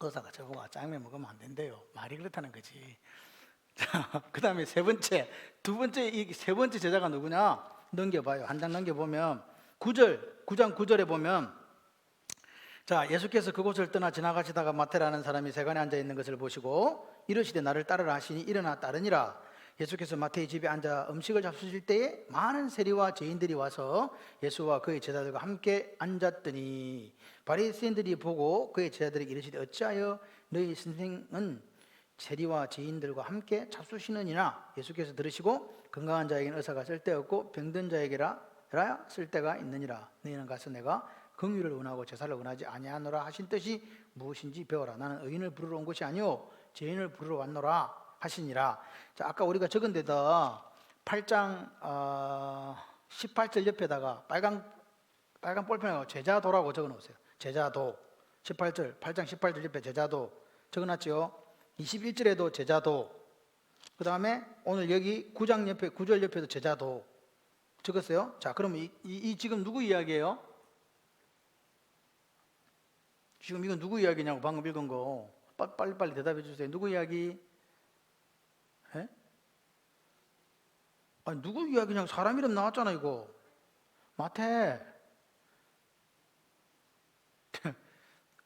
의사가 저거 짜장면 먹으면 안 된대요. 말이 그렇다는 거지. 자, 그다음에 세 번째, 이 세 번째 제자가 누구냐? 넘겨봐요. 한 장 넘겨보면 9장 9절에 보면 자, 예수께서 그곳을 떠나 지나가시다가 마태라는 사람이 세간에 앉아 있는 것을 보시고 이르시되 나를 따르라 하시니 일어나 따르니라. 예수께서 마태의 집에 앉아 음식을 잡수실 때에 많은 세리와 죄인들이 와서 예수와 그의 제자들과 함께 앉았더니 바리새인들이 보고 그의 제자들에게 이르시되 어찌하여 너희 선생은 세리와 죄인들과 함께 잡수시느니라. 예수께서 들으시고 건강한 자에게는 의사가 쓸데없고 병든 자에게라 쓸데가 있느니라. 너희는 가서 내가 긍휼을 원하고 제사를 원하지 아니하노라 하신 뜻이 무엇인지 배워라. 나는 의인을 부르러 온 것이 아니요 죄인을 부르러 왔노라 하시니라. 자, 아까 우리가 적은 데다 8장 18절 옆에다가 빨간 볼펜하고 제자도라고 적어 놓으세요. 제자도 8장 18절 옆에 제자도 적어 놨죠. 21절에도 제자도, 그 다음에 오늘 여기 9장 옆에 9절 옆에도 제자도 적었어요. 자, 그러면 이 지금 누구 이야기예요? 지금 이건 누구 이야기냐고 방금 읽은 거 빨리 대답해 주세요. 누구 이야기? 에? 아니, 누구 이야기냐고. 사람 이름 나왔잖아 이거. 마태.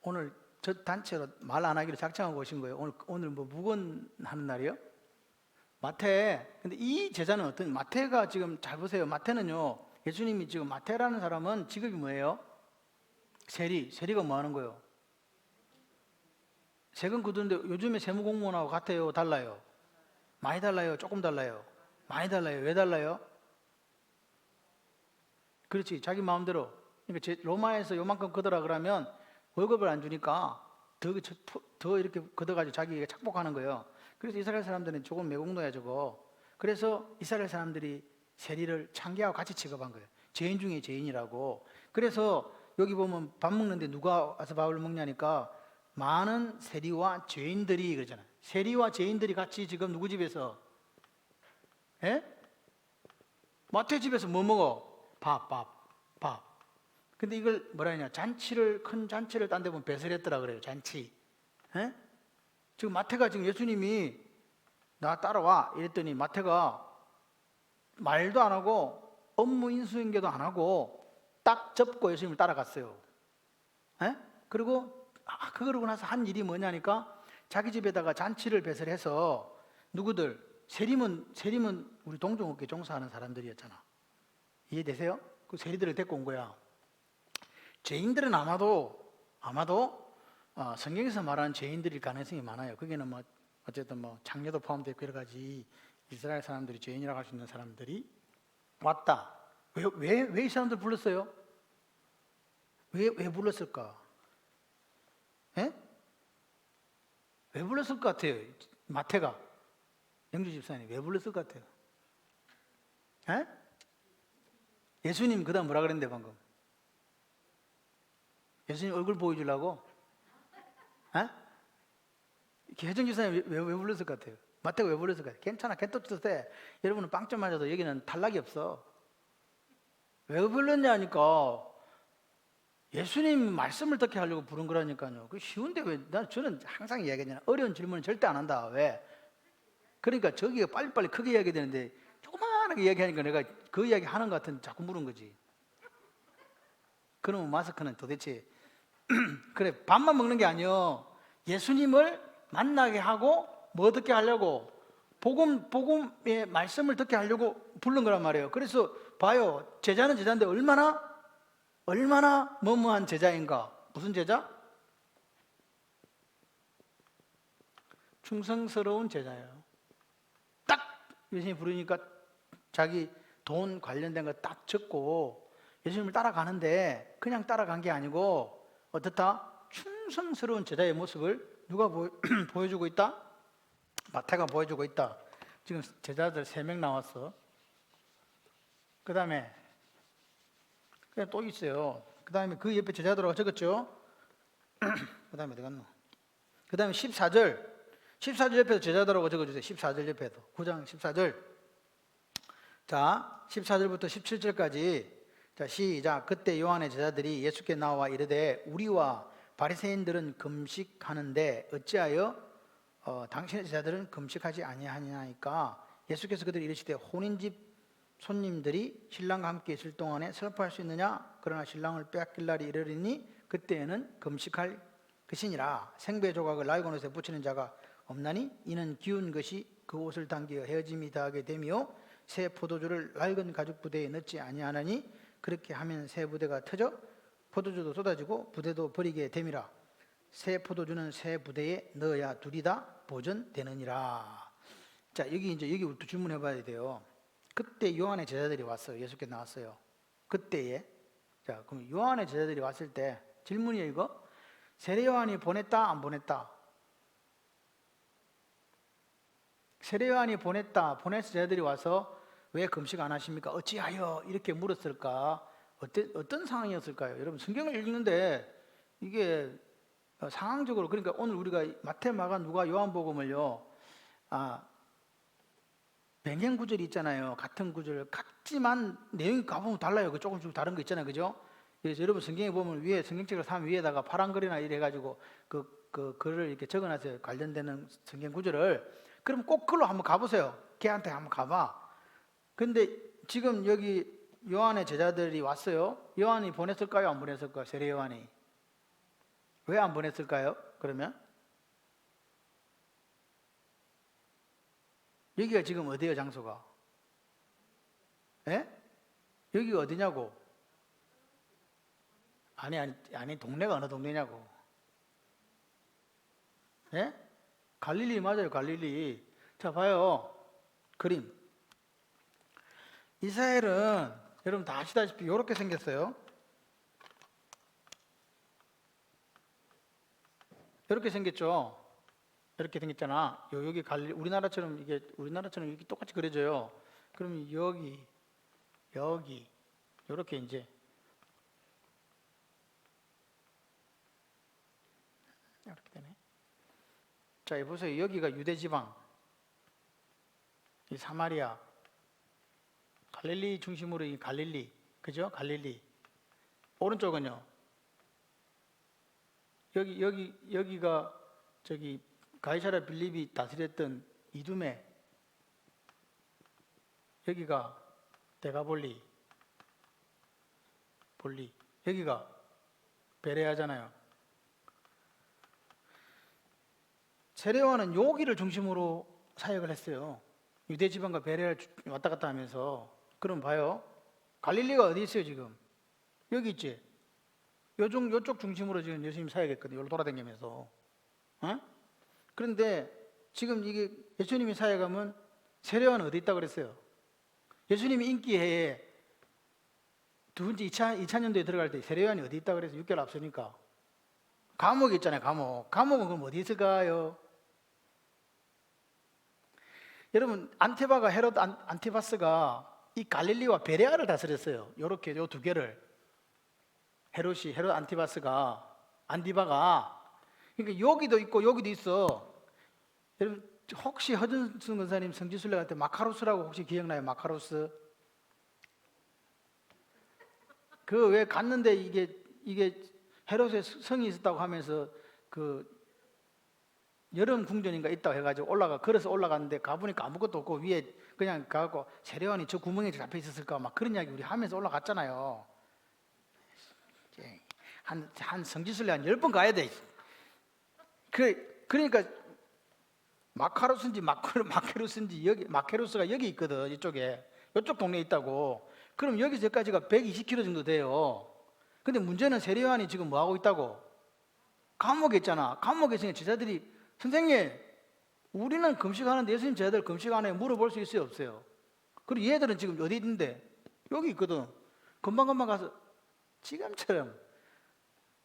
오늘 저 단체로 말 안 하기로 작정하고 오신 거예요. 오늘 뭐 묵언하는 날이요? 마태. 근데 이 제자는 어떤 마태가 지금 잘 보세요. 마태는요. 예수님이 지금 마태라는 사람은 직업이 뭐예요? 세리가 뭐 하는 거예요? 세금 거두는데 요즘에 세무공무원하고 같아요? 달라요? 많이 달라요? 조금 달라요? 많이 달라요. 왜 달라요? 그렇지. 자기 마음대로. 그러니까 로마에서 요만큼 거두라 그러면 월급을 안 주니까 더 이렇게 걷어가지고 자기가 착복하는 거예요. 그래서 이스라엘 사람들은 조금 매국노야 저거. 그래서 이스라엘 사람들이 세리를 창기하고 같이 취급한 거예요. 죄인 중에 죄인이라고. 그래서 여기 보면 밥 먹는데 누가 와서 밥을 먹냐니까 많은 세리와 죄인들이 그러잖아요. 세리와 죄인들이 같이 지금 누구 집에서? 예? 마태 집에서 뭐 먹어? 밥. 근데 이걸 뭐라 하냐? 큰 잔치를 딴 데 보면 배설했더라 그래요. 잔치. 예? 지금 마태가 지금 예수님이 나 따라와 이랬더니 마태가 말도 안 하고 업무 인수인계도 안 하고 딱 접고 예수님을 따라갔어요. 예? 그리고 그러고 나서 한 일이 뭐냐니까 자기 집에다가 잔치를 배설해서 누구들? 세림은 우리 동종업계 종사하는 사람들이었잖아. 이해되세요? 그 세리들을 데리고 온 거야. 죄인들은 아마도 성경에서 말하는 죄인들일 가능성이 많아요. 거기는 뭐 어쨌든 뭐 장녀도 포함되어 있고 여러 가지 이스라엘 사람들이 죄인이라고 할 수 있는 사람들이 왔다. 왜 이 사람들 불렀어요? 왜 불렀을까? 예? 왜 불렀을 것 같아요? 마태가 영주 집사님 왜 불렀을 것 같아요? 예? 예수님 그다음 뭐라 그랬는데 방금? 예수님 얼굴 보여주려고? 에? 혜정 기사님 왜 불렀을 것 같아요? 마태가 왜 불렀을 것 같아요? 괜찮아, 개떡 때 여러분은 빵점 맞아도 여기는 탈락이 없어. 왜 불렀냐니까 예수님 말씀을 듣게 하려고 부른 거라니까요. 그 쉬운데 저는 항상 이야기하잖아요. 어려운 질문은 절대 안 한다. 왜? 그러니까 저기가 빨리빨리 크게 이야기해야 되는데 조그만하게 이야기하니까 내가 그 이야기 하는 것 같은 자꾸 물은 거지. 그러면 마스크는 도대체 그래 밥만 먹는 게 아니요. 예수님을 만나게 하고 뭐 듣게 하려고 복음의 말씀을 듣게 하려고 부른 거란 말이에요. 그래서 봐요. 제자는 제자인데 얼마나 머무한 제자인가. 무슨 제자? 충성스러운 제자예요. 딱 예수님이 부르니까 자기 돈 관련된 거 딱 적고 예수님을 따라가는데 그냥 따라간 게 아니고 어떻다? 충성스러운 제자의 모습을 누가 보여주고 있다? 마태가 보여주고 있다. 지금 제자들 3명 나왔어. 그 다음에 그냥 또 있어요. 그 다음에 그 옆에 제자들하고 적었죠. 그 다음에 어디 갔노? 그 다음에 14절 옆에도 제자들하고 적어주세요. 14절 옆에도 9장 14절. 자, 14절부터 17절까지. 자, 시작. 그때 요한의 제자들이 예수께 나와 이르되 우리와 바리새인들은 금식하는데 어찌하여 당신의 제자들은 금식하지 아니하니까? 예수께서 그들이 이르시되 혼인집 손님들이 신랑과 함께 있을 동안에 슬퍼할 수 있느냐? 그러나 신랑을 빼앗길 날이 이르리니 그때에는 금식할 것이니라. 생배 조각을 낡은 옷에 붙이는 자가 없나니 이는 기운 것이 그 옷을 당기어 헤어짐이 더하게 되며 새 포도주를 낡은 가죽 부대에 넣지 아니하나니 그렇게 하면 새 부대가 터져 포도주도 쏟아지고 부대도 버리게 됨이라. 새 포도주는 새 부대에 넣어야 둘이 다 보존되느니라. 자, 여기 우리 또 질문해 봐야 돼요. 그때 요한의 제자들이 왔어요. 예수께 나왔어요. 그때에. 자, 그럼 요한의 제자들이 왔을 때 질문이에요, 이거. 세례 요한이 보냈다, 안 보냈다? 세례 요한이 보냈다. 보내서 제자들이 와서 왜 금식 안 하십니까? 어찌하여 이렇게 물었을까? 어떤 상황이었을까요? 여러분, 성경을 읽는데 이게 상황적으로, 그러니까 오늘 우리가 마태, 마가, 누가, 요한복음을요, 변경 구절이 있잖아요. 같은 구절 같지만 내용이 가보면 달라요. 그 조금씩 다른 거 있잖아요, 그죠? 그래서 여러분 성경에 보면 위에 성경책을 사면 위에다가 파란 글이나 이래 가지고 그 글을 이렇게 적어놨어요. 관련되는 성경 구절을. 그럼 꼭 그걸로 한번 가보세요. 걔한테 한번 가봐. 근데 지금 여기 요한의 제자들이 왔어요. 요한이 보냈을까요? 안 보냈을까요? 세례 요한이. 왜 안 보냈을까요? 그러면 여기가 지금 어디예요, 장소가? 예? 여기가 어디냐고? 아니, 동네가 어느 동네냐고? 예? 갈릴리 맞아요, 갈릴리. 자, 봐요. 그림. 이스라엘은 여러분 다 아시다시피 이렇게 생겼어요. 이렇게 생겼죠. 이렇게 생겼잖아. 여기 갈릴리, 우리나라처럼 이렇게 똑같이 그려져요. 그럼 여기 이렇게 이제 이렇게 되네. 자, 여기 보세요. 여기가 유대 지방, 이 사마리아, 갈릴리 중심으로 이 갈릴리, 그죠? 갈릴리. 오른쪽은요. 여기가 저기 가이사랴 빌립이 다스렸던 이두메. 여기가 데가볼리, 여기가 베레아잖아요. 세례 요한은 여기를 중심으로 사역을 했어요. 유대 지방과 베레아를 왔다 갔다 하면서. 그럼 봐요. 갈릴리가 어디 있어요, 지금? 여기 있지? 요쪽 중심으로 지금 예수님 사역했거든요. 여기로 돌아다니면서. 어? 그런데 지금 이게 예수님이 사역하면 세례 요한은 어디 있다고 그랬어요? 예수님이 인기해에 두 번째 2차년도에 들어갈 때 세례 요한이 어디 있다고 그랬어요? 6개월 앞서니까. 감옥에 있잖아요, 감옥. 감옥은 그럼 어디 있을까요? 여러분, 안티바가 헤롯 안티바스가 이 갈릴리와 베레아를 다스렸어요. 요렇게 요 두 개를. 헤롯 안티바스가, 안디바가. 그러니까 여기도 있고 여기도 있어. 여러분, 혹시 허준승 권사님 성지순례 갈 때 마카로스라고 혹시 기억나요? 마카로스. 그 왜 갔는데 이게 헤롯의 성이 있었다고 하면서 그 여름 궁전인가 있다고 해가지고 걸어서 올라갔는데 가보니까 아무것도 없고 위에 그냥 가고 세례 요한이 저 구멍에 잡혀 있었을까 막 그런 이야기 우리 하면서 올라갔잖아요. 한 성지순례 한 10번 가야 돼. 그러니까 마카로스인지 마케루스인지 여기 마케루스가 여기 있거든. 이쪽에 이쪽 동네에 있다고. 그럼 여기서 여기까지가 120km 정도 돼요. 근데 문제는 세례 요한이 지금 뭐 하고 있다고? 감옥에 있잖아. 감옥에 있으니까 제자들이 선생님, 우리는 금식하는데 예수님 제자들 금식 안 해요? 물어볼 수 있어요, 없어요? 그리고 얘들은 지금 어디 있는데? 여기 있거든. 금방금방 가서 지금처럼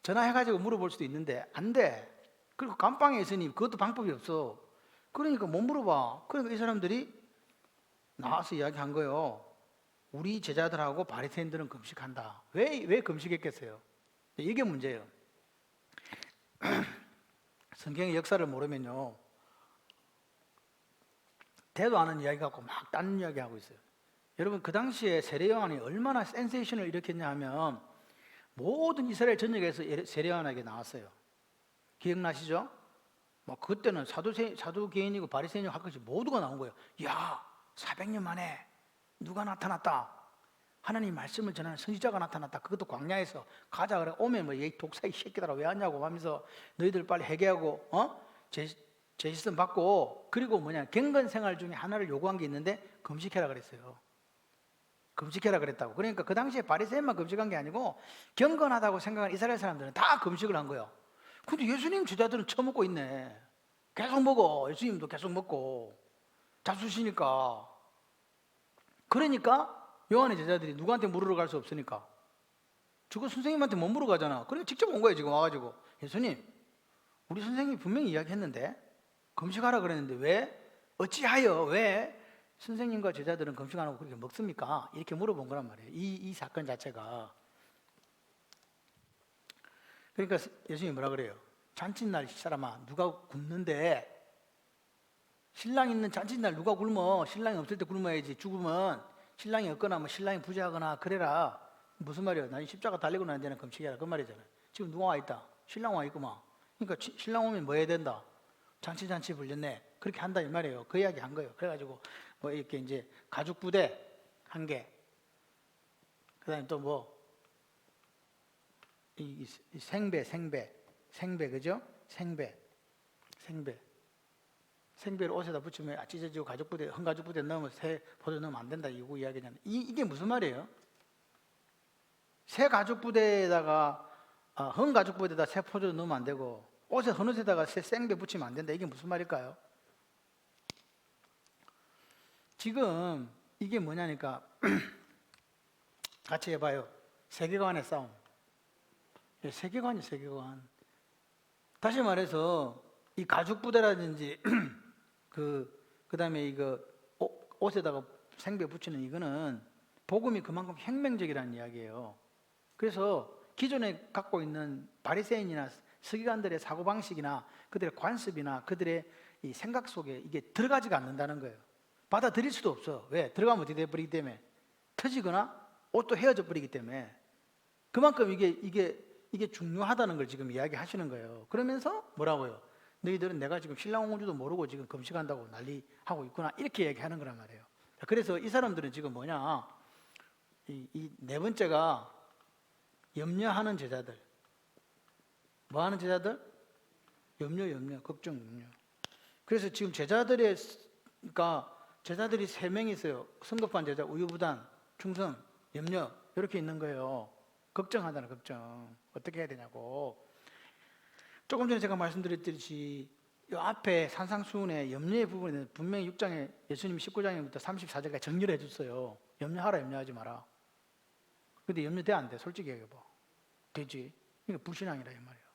전화해가지고 물어볼 수도 있는데 안 돼. 그리고 감방에 있으니 그것도 방법이 없어. 그러니까 못 물어봐. 그러니까 이 사람들이 나와서 이야기한 거예요. 우리 제자들하고 바리새인들은 금식한다. 왜 금식했겠어요? 이게 문제예요. 성경의 역사를 모르면요, 대도 않은 이야기 갖고 막 딴 이야기 하고 있어요. 여러분, 그 당시에 세례 요한이 얼마나 센세이션을 일으켰냐 하면 모든 이스라엘 전역에서 세례 요한에게 나왔어요. 기억나시죠? 뭐 그때는 사두개인이고 바리새인이고 할 것이 모두가 나온 거예요. 야, 400년 만에 누가 나타났다. 하나님 말씀을 전하는 선지자가 나타났다. 그것도 광야에서 가자 그래. 오면 뭐 이 독사이 새끼들아 왜 왔냐고 하면서 너희들 빨리 회개하고 제시선 받고, 그리고 경건 생활 중에 하나를 요구한 게 있는데 금식해라 그랬어요. 금식해라 그랬다고. 그러니까 그 당시에 바리새인만 금식한 게 아니고 경건하다고 생각하는 이스라엘 사람들은 다 금식을 한 거예요. 근데 예수님 제자들은 처먹고 있네. 계속 먹어. 예수님도 계속 먹고 잡수시니까. 그러니까 요한의 제자들이 누구한테 물으러 갈 수 없으니까 저거 선생님한테 못 물어가잖아. 그러니까 직접 온 거예요. 지금 와가지고 예수님, 우리 선생님이 분명히 이야기했는데 금식하라 그랬는데 왜 선생님과 제자들은 금식 안 하고 그렇게 먹습니까? 이렇게 물어본 거란 말이에요. 이 사건 자체가. 그러니까 예수님이 뭐라 그래요? 잔칫날 사람아, 누가 굶는데, 신랑 있는 잔칫날 누가 굶어? 신랑이 없을 때 굶어야지. 죽으면 신랑이 없거나 뭐 신랑이 부자하거나 그래라. 무슨 말이야? 난 십자가 달리고 난 데는 금식해라 그 말이잖아요. 지금 누가 와 있다? 신랑 와 있구만. 그러니까 신랑 오면 뭐 해야 된다? 잔치 불렸네. 그렇게 한다 이 말이에요. 그 이야기 한 거예요. 그래가지고 뭐 이렇게 이제 가죽 부대 1개, 그다음에 또 뭐 이 생배 그죠? 생배를 옷에다 붙이면 찢어지고 가죽 부대, 헌가죽 부대 넣으면 새 포도 넣으면 안 된다 이거 이야기잖아요. 이게 무슨 말이에요? 새 가죽 부대에다가 헌가죽 부대에다 새 포도 넣으면 안 되고 옷에 헌옷에다가 새 생배 붙이면 안 된다. 이게 무슨 말일까요? 지금 이게 뭐냐니까 같이 해봐요. 세계관의 싸움. 세계관. 다시 말해서 이 가죽 부대라든지 그다음에 이거 옷에다가 생배 붙이는 이거는 복음이 그만큼 혁명적이라는 이야기예요. 그래서 기존에 갖고 있는 바리새인이나 서기관들의 사고방식이나 그들의 관습이나 그들의 이 생각 속에 이게 들어가지가 않는다는 거예요. 받아들일 수도 없어. 왜? 들어가면 어떻게 돼버리기 때문에 터지거나 옷도 헤어져 버리기 때문에. 그만큼 이게 중요하다는 걸 지금 이야기하시는 거예요. 그러면서 뭐라고요? 너희들은 내가 지금 신랑 온 줄도 모르고 지금 금식한다고 난리하고 있구나 이렇게 얘기하는 거란 말이에요. 그래서 이 사람들은 지금 뭐냐, 이 네 번째가 염려하는 제자들. 뭐 하는 제자들? 염려, 걱정, 염려. 그래서 지금 제자들이 3명이 있어요. 성급한 제자, 우유부단, 충성, 염려 이렇게 있는 거예요. 걱정하다는 걱정. 어떻게 해야 되냐고. 조금 전에 제가 말씀드렸듯이 이 앞에 산상수훈의 염려의 부분에는 분명히 6장에 예수님이 19장부터 34절까지 정리를 해줬어요. 염려하라, 염려하지 마라. 근데 염려돼 안 돼? 솔직히 얘기해봐. 되지. 그러니까 불신앙이라 이 말이에요.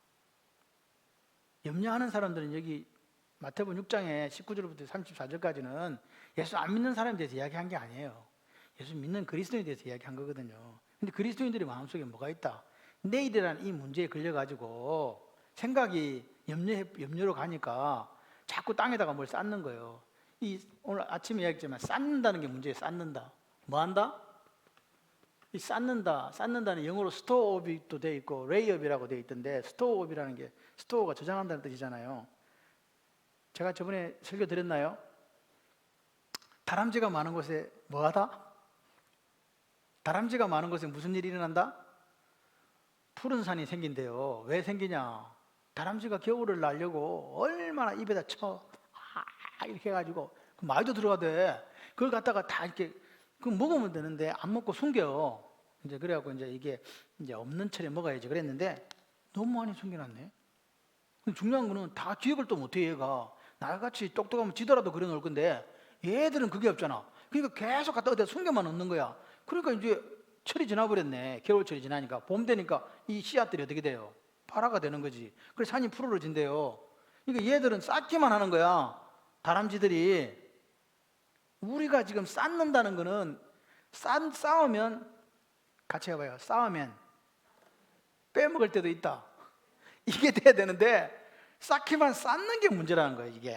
염려하는 사람들은 여기 마태복음 6장에 19절부터 34절까지는 예수 안 믿는 사람에 대해서 이야기한 게 아니에요. 예수 믿는 그리스도인에 대해서 이야기한 거거든요. 근데 그리스도인들의 마음속에 뭐가 있다? 내일이라는 이 문제에 걸려가지고 생각이 염려로 가니까 자꾸 땅에다가 뭘 쌓는 거예요. 오늘 아침에 이야기했지만 쌓는다는 게 문제예요. 쌓는다. 뭐 한다? 이 쌓는다는 영어로 스토어업이 또 돼 있고 레이업이라고 돼 있던데, 스토어업이라는 게 스토어가 저장한다는 뜻이잖아요. 제가 저번에 설교 드렸나요? 다람쥐가 많은 곳에 뭐 하다? 다람쥐가 많은 곳에 무슨 일이 일어난다? 푸른 산이 생긴대요. 왜 생기냐? 다람쥐가 겨울을 날려고 얼마나 입에다 쳐 이렇게 해가지고 많이도 들어가대. 그걸 갖다가 다 이렇게 먹으면 되는데 안 먹고 숨겨. 이제 그래갖고 이게 없는 철에 먹어야지 그랬는데 너무 많이 숨겨놨네. 근데 중요한 거는 다 기억을 또 못해. 얘가 나같이 똑똑하면 지더라도 그려놓을 건데 얘들은 그게 없잖아. 그러니까 계속 갖다 어디다 숨겨만 놓는 거야. 그러니까 이제 철이 지나버렸네. 겨울철이 지나니까 봄 되니까 이 씨앗들이 어떻게 돼요? 파라가 되는 거지. 그래서 산이 푸르러진대요. 그러니까 얘들은 쌓기만 하는 거야. 다람쥐들이. 우리가 지금 쌓는다는 거는 싸우면 같이 해봐요. 싸우면 빼먹을 때도 있다. 이게 돼야 되는데 쌓기만 쌓는 게 문제라는 거예요. 이게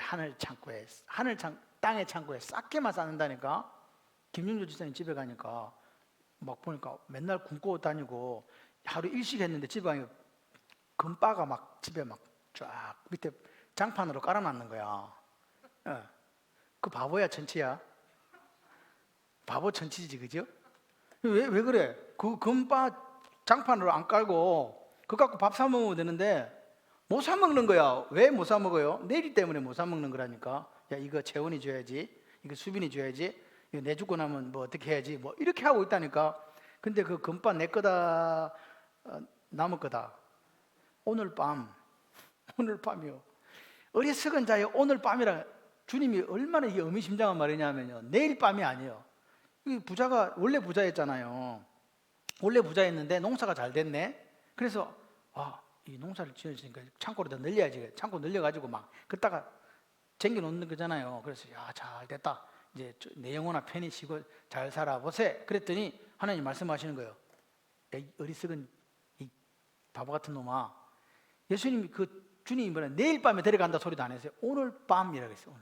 땅의 창고에 쌓기만 쌓는다니까. 김영조 지사님 집에 가니까 막 보니까 맨날 굶고 다니고 하루 일식 했는데 집에 가니까 금바가 막 집에 막 쫙 밑에 장판으로 깔아놨는 거야. 예. 그 바보야 천치야. 바보 천치지, 그죠? 왜 그래? 그 금바 장판으로 안 깔고 그거 갖고 밥 사 먹으면 되는데 못 사 먹는 거야. 왜 못 사 먹어요? 내일 때문에 못 사 먹는 거라니까. 야, 이거 재원이 줘야지, 이거 수빈이 줘야지, 이거 내 죽고 나면 뭐 어떻게 해야지, 뭐 이렇게 하고 있다니까. 근데 그 금바 내 거다, 남의 거다. 오늘 밤이요. 어리석은 자여 오늘 밤이라. 주님이 얼마나 이게 의미심장한 말이냐면요, 내일 밤이 아니에요. 이 부자가 원래 부자였잖아요. 원래 부자였는데 농사가 잘 됐네. 그래서 이 농사를 지었으니까 창고를 더 늘려야지. 창고 늘려가지고 막 그따가 쟁겨 놓는 거잖아요. 그래서 야, 잘 됐다. 이제 내 영혼아 편히 쉬고 잘 살아보세. 그랬더니 하나님 말씀하시는 거예요. 야, 이 어리석은 이 바보 같은 놈아. 예수님이 주님이 뭐라 내일 밤에 데려간다 소리도 안 했어요. 오늘 밤이라고 했어요.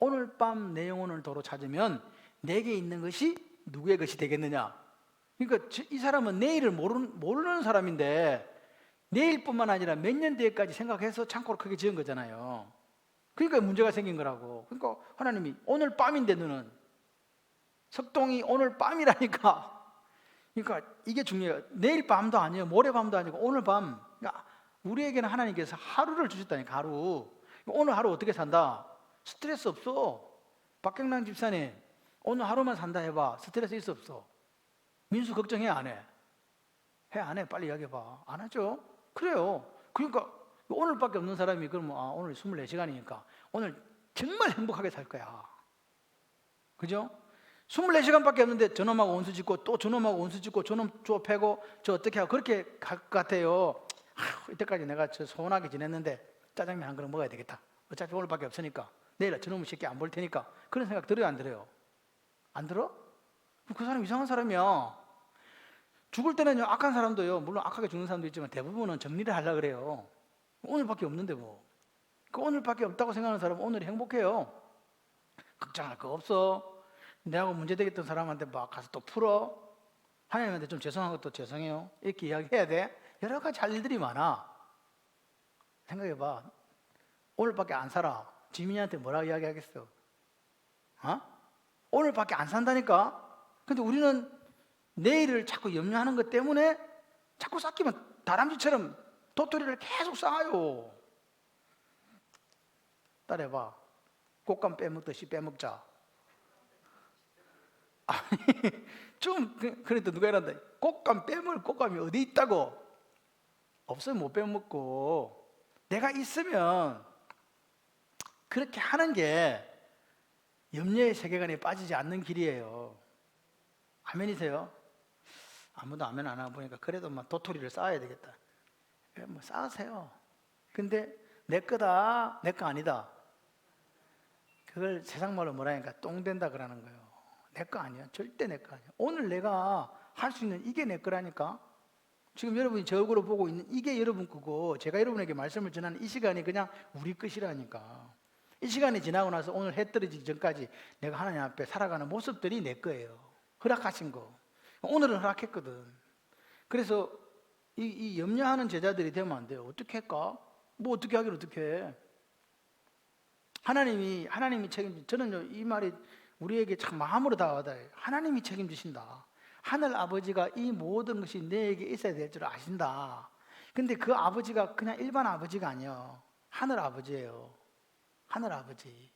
오늘 밤 내 영혼을 도로 찾으면 내게 있는 것이 누구의 것이 되겠느냐. 그러니까 이 사람은 내일을 모르는 사람인데 내일뿐만 아니라 몇 년 뒤에까지 생각해서 창고를 크게 지은 거잖아요. 그러니까 문제가 생긴 거라고. 그러니까 하나님이 오늘 밤인데 너는 석동이 오늘 밤이라니까. 그러니까 이게 중요해요. 내일 밤도 아니에요. 모레 밤도 아니고 오늘 밤. 그러니까 우리에게는 하나님께서 하루를 주셨다니까. 하루. 오늘 하루 어떻게 산다? 스트레스 없어. 박경란 집사님 오늘 하루만 산다 해봐. 스트레스 있어 없어? 민수 걱정해 안 해? 해 안 해? 빨리 이야기해봐. 안 하죠? 그래요. 그러니까 오늘밖에 없는 사람이 그러면 오늘 24시간이니까 오늘 정말 행복하게 살 거야. 그죠? 24시간밖에 없는데 저놈하고 원수 짓고 또 저놈하고 원수 짓고 저놈 줘 패고 저 어떻게 하고 그렇게 갈 것 같아요. 이때까지 내가 저 소원하게 지냈는데 짜장면 한 그릇 먹어야 되겠다. 어차피 오늘밖에 없으니까 내일 저놈의 새끼 안 볼 테니까. 그런 생각 들어요 안 들어요? 안 들어? 그 사람 이상한 사람이야. 죽을 때는요, 악한 사람도요, 물론 악하게 죽는 사람도 있지만 대부분은 정리를 하려고 그래요. 오늘밖에 없는데 뭐. 그 오늘밖에 없다고 생각하는 사람은 오늘이 행복해요. 걱정할 거 없어. 내하고 문제되겠던 사람한테 막 가서 또 풀어. 하나님한테 좀 죄송한 것도 죄송해요. 이렇게 이야기해야 돼. 여러 가지 할 일들이 많아. 생각해봐. 오늘밖에 안 살아. 지민이한테 뭐라고 이야기하겠어? 오늘밖에 안 산다니까? 근데 우리는 내일을 자꾸 염려하는 것 때문에 자꾸 쌓기만 다람쥐처럼 도토리를 계속 쌓아요. 따라해봐. 곶감 빼먹듯이 빼먹자. 아니, 좀 그래도 누가 이런다. 곶감 빼먹을 곶감이 어디 있다고? 없으면 못 빼먹고. 내가 있으면 그렇게 하는 게 염려의 세계관에 빠지지 않는 길이에요. 아멘이세요? 아무도 아멘 안 하고 보니까 그래도 막 도토리를 쌓아야 되겠다. 뭐 쌓으세요. 근데 내 거다, 내 거 아니다. 그걸 세상 말로 뭐라 하니까 똥 된다 그러는 거예요. 내 거 아니야. 절대 내 거 아니야. 오늘 내가 할 수 있는 이게 내 거라니까. 지금 여러분이 저 얼굴을 보고 있는 이게 여러분 거고 제가 여러분에게 말씀을 전하는 이 시간이 그냥 우리 것이라니까. 이 시간이 지나고 나서 오늘 해 떨어지기 전까지 내가 하나님 앞에 살아가는 모습들이 내 거예요. 허락하신 거. 오늘은 허락했거든. 그래서 이 염려하는 제자들이 되면 안 돼요. 어떻게 할까? 뭐 어떻게 하기를 어떻게 해? 하나님이 책임지. 저는요 이 말이 우리에게 참 마음으로 다가와닿아요. 하나님이 책임지신다. 하늘 아버지가 이 모든 것이 내게 있어야 될 줄 아신다. 근데 그 아버지가 그냥 일반 아버지가 아니에요. 하늘 아버지예요. 하늘 아버지.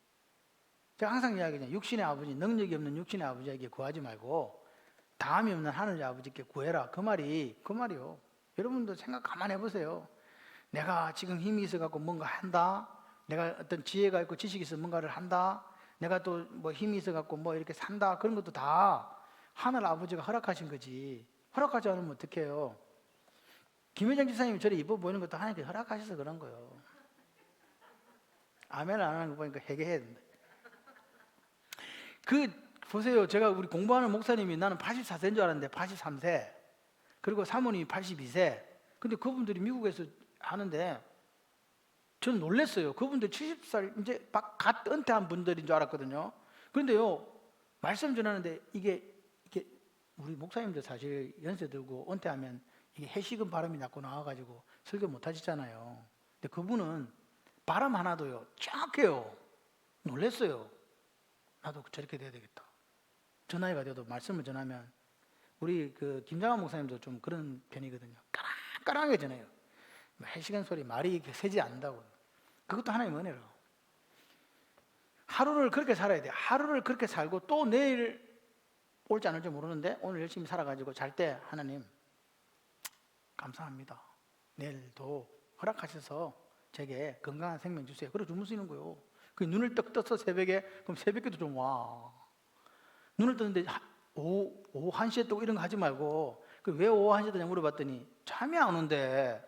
제가 항상 이야기하잖아요. 육신의 아버지, 능력이 없는 육신의 아버지에게 구하지 말고 다음이 없는 하늘 아버지께 구해라. 그 말이요. 여러분도 생각 가만히 해보세요. 내가 지금 힘이 있어갖고 뭔가 한다. 내가 어떤 지혜가 있고 지식이 있어 뭔가를 한다. 내가 또 뭐 힘이 있어갖고 뭐 이렇게 산다. 그런 것도 다 하늘 아버지가 허락하신 거지. 허락하지 않으면 어떡해요? 김혜정 지사님이 저를 이뻐 보이는 것도 하나님께서 허락하셔서 그런 거예요. 아멘 안 하는 거 보니까 회개해야 된다. 보세요. 제가 우리 공부하는 목사님이 나는 84세인 줄 알았는데 83세. 그리고 사모님이 82세. 근데 그분들이 미국에서 하는데 저는 놀랐어요. 그분들 70살 이제 갓 은퇴한 분들인 줄 알았거든요. 그런데요, 말씀 전하는데 이게 우리 목사님들 사실 연세 들고 은퇴하면 이게 해식은 바람이 났고 나와가지고 설교 못 하시잖아요. 근데 그분은 바람 하나도요, 쫙 해요. 놀랐어요. 나도 저렇게 돼야 되겠다. 저 나이가 돼도 말씀을 전하면 우리 그 김장한 목사님도 좀 그런 편이거든요. 까랑까랑하게 전해요. 해시간 소리 말이 세지 않는다고. 그것도 하나님의 은혜로. 하루를 그렇게 살아야 돼. 하루를 그렇게 살고 또 내일 올지 안 올지 모르는데 오늘 열심히 살아가지고 잘 때 하나님 감사합니다. 내일도 허락하셔서 제게 건강한 생명 주세요. 그래 주무시는 거예요. 그 눈을 떡 떠서 새벽에, 그럼 새벽에도 좀 와. 눈을 떴는데 오후 1시에 뜨고 이런 거 하지 말고, 왜 오후 1시에 뜨냐 물어봤더니 잠이 안 온대.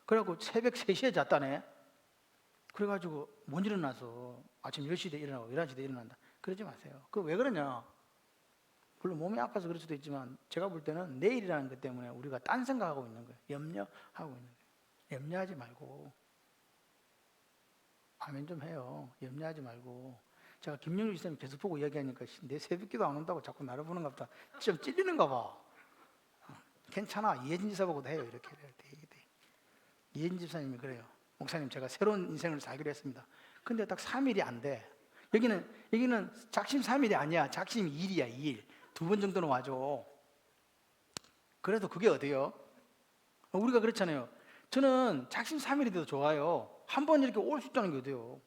그래갖고 새벽 3시에 잤다네. 그래가지고 못 일어나서 아침 10시에 일어나고 11시에 일어난다. 그러지 마세요. 그 왜 그러냐? 물론 몸이 아파서 그럴 수도 있지만 제가 볼 때는 내일이라는 것 때문에 우리가 딴 생각하고 있는 거예요. 염려하고 있는 거예요. 염려하지 말고. 아멘 좀 해요. 염려하지 말고. 제가 김영주 지사님 계속 보고 이야기하니까 내 새벽기도 안 온다고 자꾸 나를 보는가 보다. 좀 찔리는가 봐. 괜찮아. 이혜진 지사 보고도 해요. 이렇게 돼. 이혜진 지사님이 그래요. 목사님 제가 새로운 인생을 살기로 했습니다. 근데 딱 3일이 안 돼. 여기는 작심 3일이 아니야. 작심 2일이야. 2일. 2번 정도는 와줘. 그래도 그게 어때요? 우리가 그렇잖아요. 저는 작심 3일이 돼도 좋아요. 한 번 이렇게 올 수 있다는 게 어때요?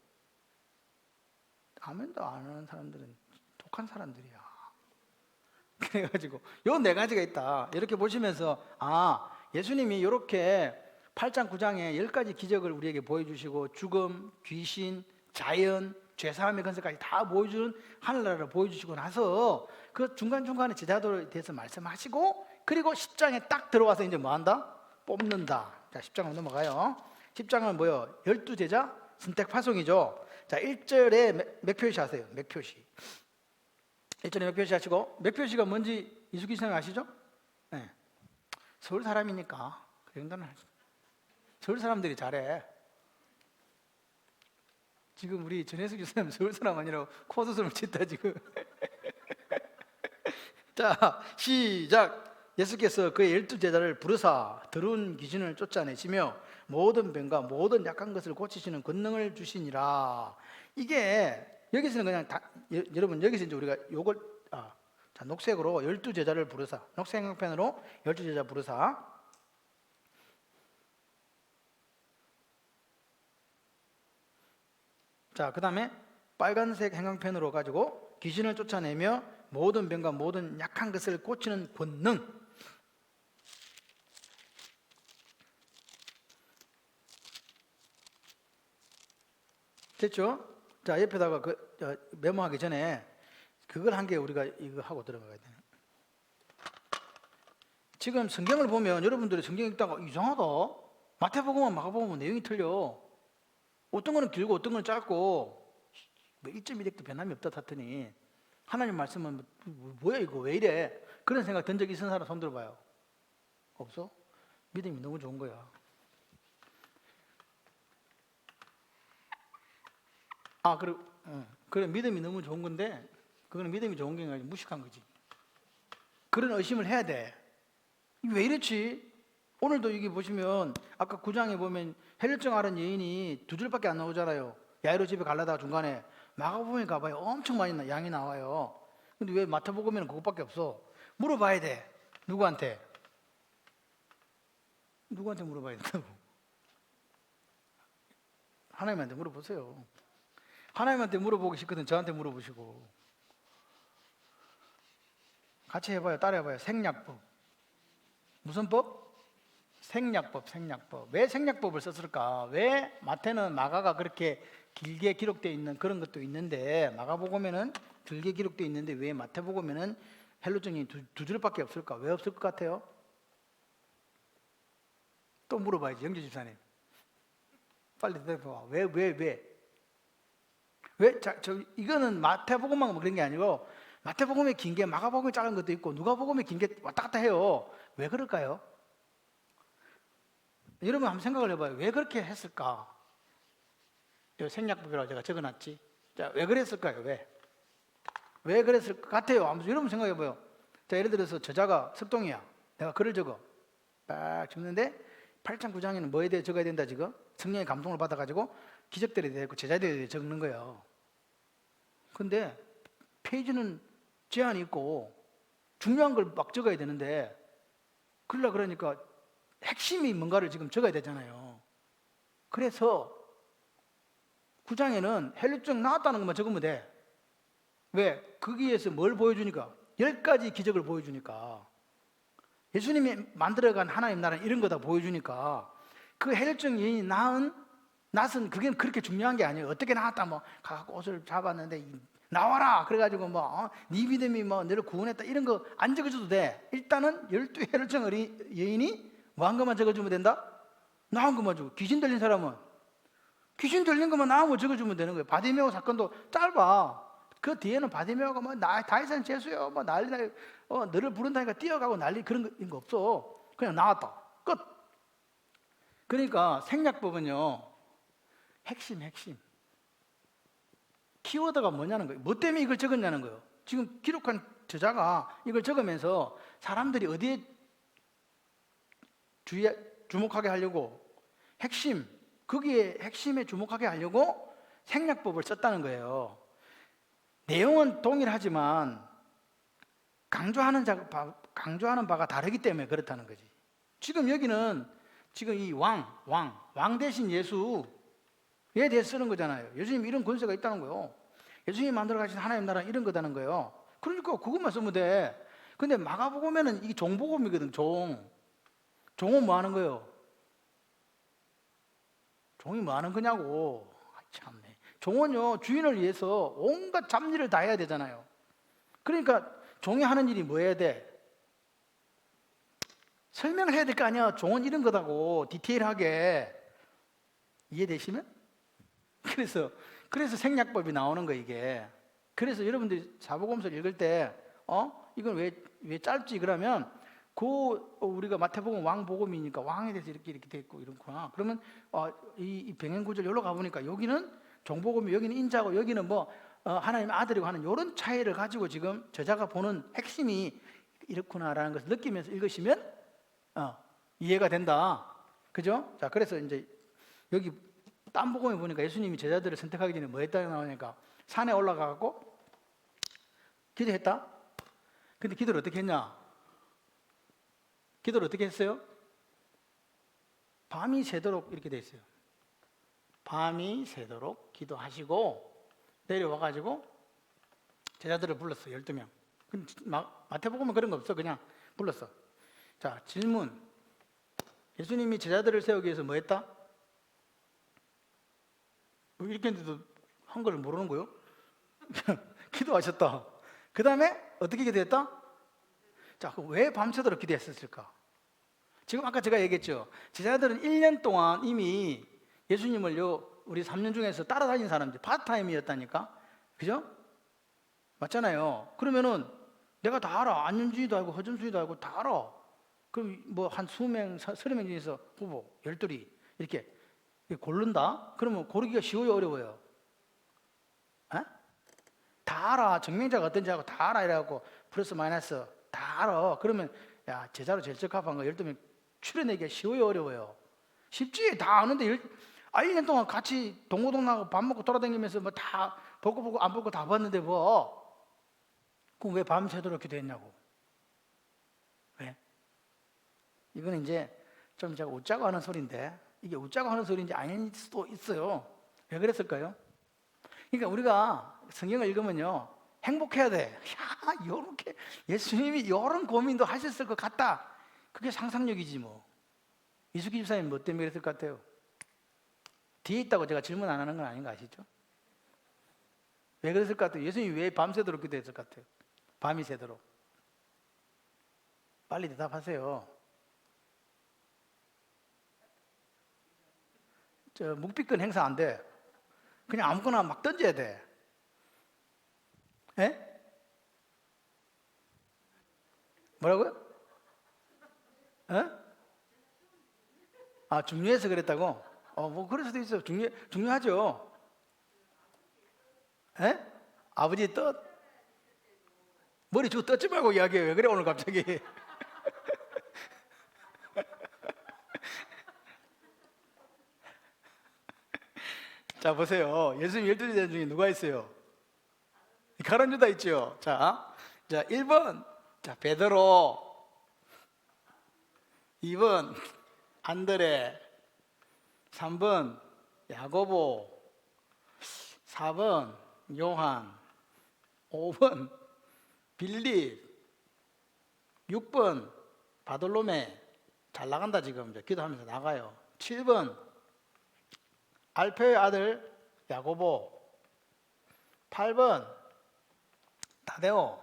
아멘도 안 하는 사람들은 독한 사람들이야. 그래가지고 요 4가지가 있다. 이렇게 보시면서 예수님이 이렇게 8장 9장에 10가지 기적을 우리에게 보여주시고 죽음, 귀신, 자연, 죄사함의 건설까지 다 보여주는 하늘나라를 보여주시고 나서 그 중간중간에 제자도에 대해서 말씀하시고, 그리고 10장에 딱 들어와서 이제 뭐 한다? 뽑는다. 자, 10장으로 넘어가요. 10장은 뭐요? 12제자 선택 파송이죠. 자, 1절에 몇 표시 하세요? 몇 표시. 1절에 몇 표시 하시고, 몇 표시가 뭔지 이수기 선생님 아시죠? 네. 서울 사람이니까 그 정도는 서울 사람들이 잘해. 지금 우리 전혜숙 교수님 서울 사람 아니라고 코웃음을 짓다 지금. 자, 시작. 예수께서 그의 12제자를 부르사 더러운 귀신을 쫓아내시며 모든 병과 모든 약한 것을 고치시는 권능을 주시니라. 이게 여기서는 그냥 여러분 여기서 이제 우리가 요걸 자, 녹색으로 12제자를 부르사, 녹색 행편으로 12제자 부르사. 자, 그 다음에 빨간색 행황펜으로 가지고 귀신을 쫓아내며 모든 병과 모든 약한 것을 고치는 권능. 됐죠? 자, 옆에다가 메모하기 전에 그걸 한 개 우리가 이거 하고 들어가야 되네. 지금 성경을 보면 여러분들이 성경 읽다가 이상하다. 마태복음과 마가복음은 내용이 틀려. 어떤 거는 길고 어떤 거는 짧고 뭐 1.1핵도 변함이 없다 하더니 하나님 말씀은 뭐야 이거 왜 이래? 그런 생각 든 적 있는 사람 손 들어봐요. 없어? 믿음이 너무 좋은 거야. 그래 믿음이 너무 좋은 건데 그거는 믿음이 좋은 게 아니라 무식한 거지. 그런 의심을 해야 돼. 왜 이랬지? 오늘도 여기 보시면 아까 9장에 보면 헬혈증 앓은 여인이 2줄밖에 안 나오잖아요. 야이로 집에 가려다가 중간에 마가복음에 가봐요. 엄청 많이 양이 나와요. 근데 왜 마태복음에는 그것밖에 없어? 물어봐야 돼. 누구한테 물어봐야 된다고? 하나님한테 물어보세요. 하나님한테 물어보기 싫거든 저한테 물어보시고. 같이 해봐요. 따라해봐요. 생략법. 무슨 법? 생략법. 왜 생략법을 썼을까? 왜 마태는 마가가 그렇게 길게 기록되어 있는 그런 것도 있는데 마가복음에는 길게 기록되어 있는데 왜 마태복음에는 헬루증이 두 줄밖에 없을까? 왜 없을 것 같아요? 또 물어봐야지. 영재 집사님 빨리 대답해봐. 왜? 이거는 마태복음만 그런 게 아니고 마태복음에 긴 게 마가복음에 작은 것도 있고 누가복음에 긴 게 왔다 갔다 해요. 왜 그럴까요? 여러분 한번 생각을 해봐요. 왜 그렇게 했을까? 이 생략법이라고 제가 적어놨지. 자, 왜 그랬을까요? 왜 그랬을 것 같아요? 아무튼 여러분 생각해봐요. 자, 예를 들어서 저자가 석동이야. 내가 글을 적어. 딱 적는데 8장 9장에는 뭐에 대해 적어야 된다 지금? 성령의 감동을 받아가지고 기적들에 대해 제자들에 대해 적는 거예요. 근데 페이지는 제한이 있고 중요한 걸 막 적어야 되는데 그러니까 핵심이 뭔가를 지금 적어야 되잖아요. 그래서 9장에는 헬루증 나왔다는 것만 적으면 돼. 왜? 거기에서 뭘 보여주니까? 10가지 기적을 보여주니까. 예수님이 만들어간 하나님 나라는 이런 거다 보여주니까 그 헬루증 여인이 낫은 그게 그렇게 중요한 게 아니에요. 어떻게 나왔다 뭐 가갖고 옷을 잡았는데 나와라 그래가지고 뭐 네 믿음이 뭐 너를 구원했다 이런 거 안 적어줘도 돼. 일단은 12 헬루증 여인이 뭐 한 것만 적어주면 된다? 나온 것만 주고 귀신 들린 사람은 귀신 들린 것만 나오면 적어주면 되는 거예요. 바디메오 사건도 짧아. 그 뒤에는 바디메오가 뭐 다윗은 죄수요 뭐 난리 너를 부른다니까 뛰어가고 난리 그런 거 없어. 그냥 나왔다 끝. 그러니까 생략법은요 핵심 키워드가 뭐냐는 거예요. 뭐 때문에 이걸 적었냐는 거예요. 지금 기록한 저자가 이걸 적으면서 사람들이 어디에 주목하게 하려고 거기에 핵심에 주목하게 하려고 생략법을 썼다는 거예요. 내용은 동일하지만 강조하는 바가 다르기 때문에 그렇다는 거지. 지금 여기는 지금 이 왕 대신 예수에 대해 쓰는 거잖아요. 예수님 이런 권세가 있다는 거예요. 예수님이 만들어 가신 하나님 나라 이런 거다는 거예요. 그러니까 그것만 쓰면 돼. 근데 마가복음에는 이게 종복음이거든. 종은 뭐 하는 거예요? 종이 뭐 하는 거냐고. 참네. 종은요 주인을 위해서 온갖 잡일을 다 해야 되잖아요. 그러니까 종이 하는 일이 뭐 해야 돼? 설명을 해야 될 거 아니야. 종은 이런 거다고 디테일하게. 이해되시면? 그래서 생략법이 나오는 거 이게. 그래서 여러분들이 사복음서를 읽을 때 이건 왜 짧지 그러면 우리가 마태복음 왕복음이니까 왕에 대해서 이렇게 돼 있고 이렇구나. 그러면 이 병행 구절 여기로 가 보니까 여기는 종복음이 여기는 인자고 여기는 뭐 하나님의 아들이고 하는 이런 차이를 가지고 지금 저자가 보는 핵심이 이렇구나라는 것을 느끼면서 읽으시면 이해가 된다. 그죠? 자, 그래서 이제 여기 딴 복음에 보니까 예수님이 제자들을 선택하기 전에 뭐 했다고 나오니까 산에 올라가고 기도했다. 근데 기도를 어떻게 했냐? 기도를 어떻게 했어요? 밤이 새도록 이렇게 돼 있어요. 밤이 새도록 기도하시고 내려와가지고 제자들을 불렀어. 12명. 마태복음은 그런 거 없어. 그냥 불렀어. 자, 질문. 예수님이 제자들을 세우기 위해서 뭐 했다? 이렇게 했는데도 한글을 모르는 거요? 기도하셨다. 그 다음에 어떻게 기도했다? 자, 왜 밤새도록 기도했을까? 지금 아까 제가 얘기했죠. 제자들은 1년 동안 이미 예수님을요, 우리 3년 중에서 따라다닌 사람들, 파트타임이었다니까? 그죠? 맞잖아요. 그러면은 내가 다 알아. 안윤주의도 알고 허준수이도 알고 다 알아. 그럼 뭐 한 20명, 30명 중에서 후보, 12이 이렇게 고른다? 그러면 고르기가 쉬워요, 어려워요? 다 알아. 정명자가 어떤지 알고 다 알아. 이래갖고 플러스 마이너스 다 알아. 그러면 야, 제자로 제일 적합한 거 12명 추려내기가 쉬워요, 어려워요? 쉽지. 다 아는데 1년 동안 같이 동고동락하고 밥 먹고 돌아다니면서 뭐 다 보고 안 보고 다 봤는데 뭐 그럼 왜 밤새도록 기도했냐고. 왜? 이거는 이제 좀 제가 웃자고 하는 소리인데 이게 웃자고 하는 소리인지 아닐 수도 있어요. 왜 그랬을까요? 그러니까 우리가 성경을 읽으면요 행복해야 돼. 야, 요렇게 예수님이 이런 고민도 하셨을 것 같다. 그게 상상력이지 뭐. 이수기 집사님 뭐 때문에 그랬을 것 같아요? 뒤에 있다고 제가 질문 안 하는 건 아닌 거 아시죠? 왜 그랬을 것 같아요? 예수님이 왜 밤새도록 기도했을 것 같아요? 밤이 새도록. 빨리 대답하세요. 저 묵비권 행사 안 돼. 그냥 아무거나 막 던져야 돼. 예? 뭐라고요? 중요해서 그랬다고? 뭐 그럴 수도 있어요. 중요하죠. 에? 아버지 뜻? 머리 주고 뜯지 말고 이야기해. 왜 그래 오늘 갑자기? 자 보세요. 예수님 12제자 중에 누가 있어요? 가룟 유다 있죠. 자 1번 자 베드로, 2번 안드레, 3번 야고보, 4번 요한, 5번 빌립, 6번 바돌로메. 잘 나간다 지금 이제 기도하면서 나가요. 7번 알페의 아들 야고보, 8번 타데오,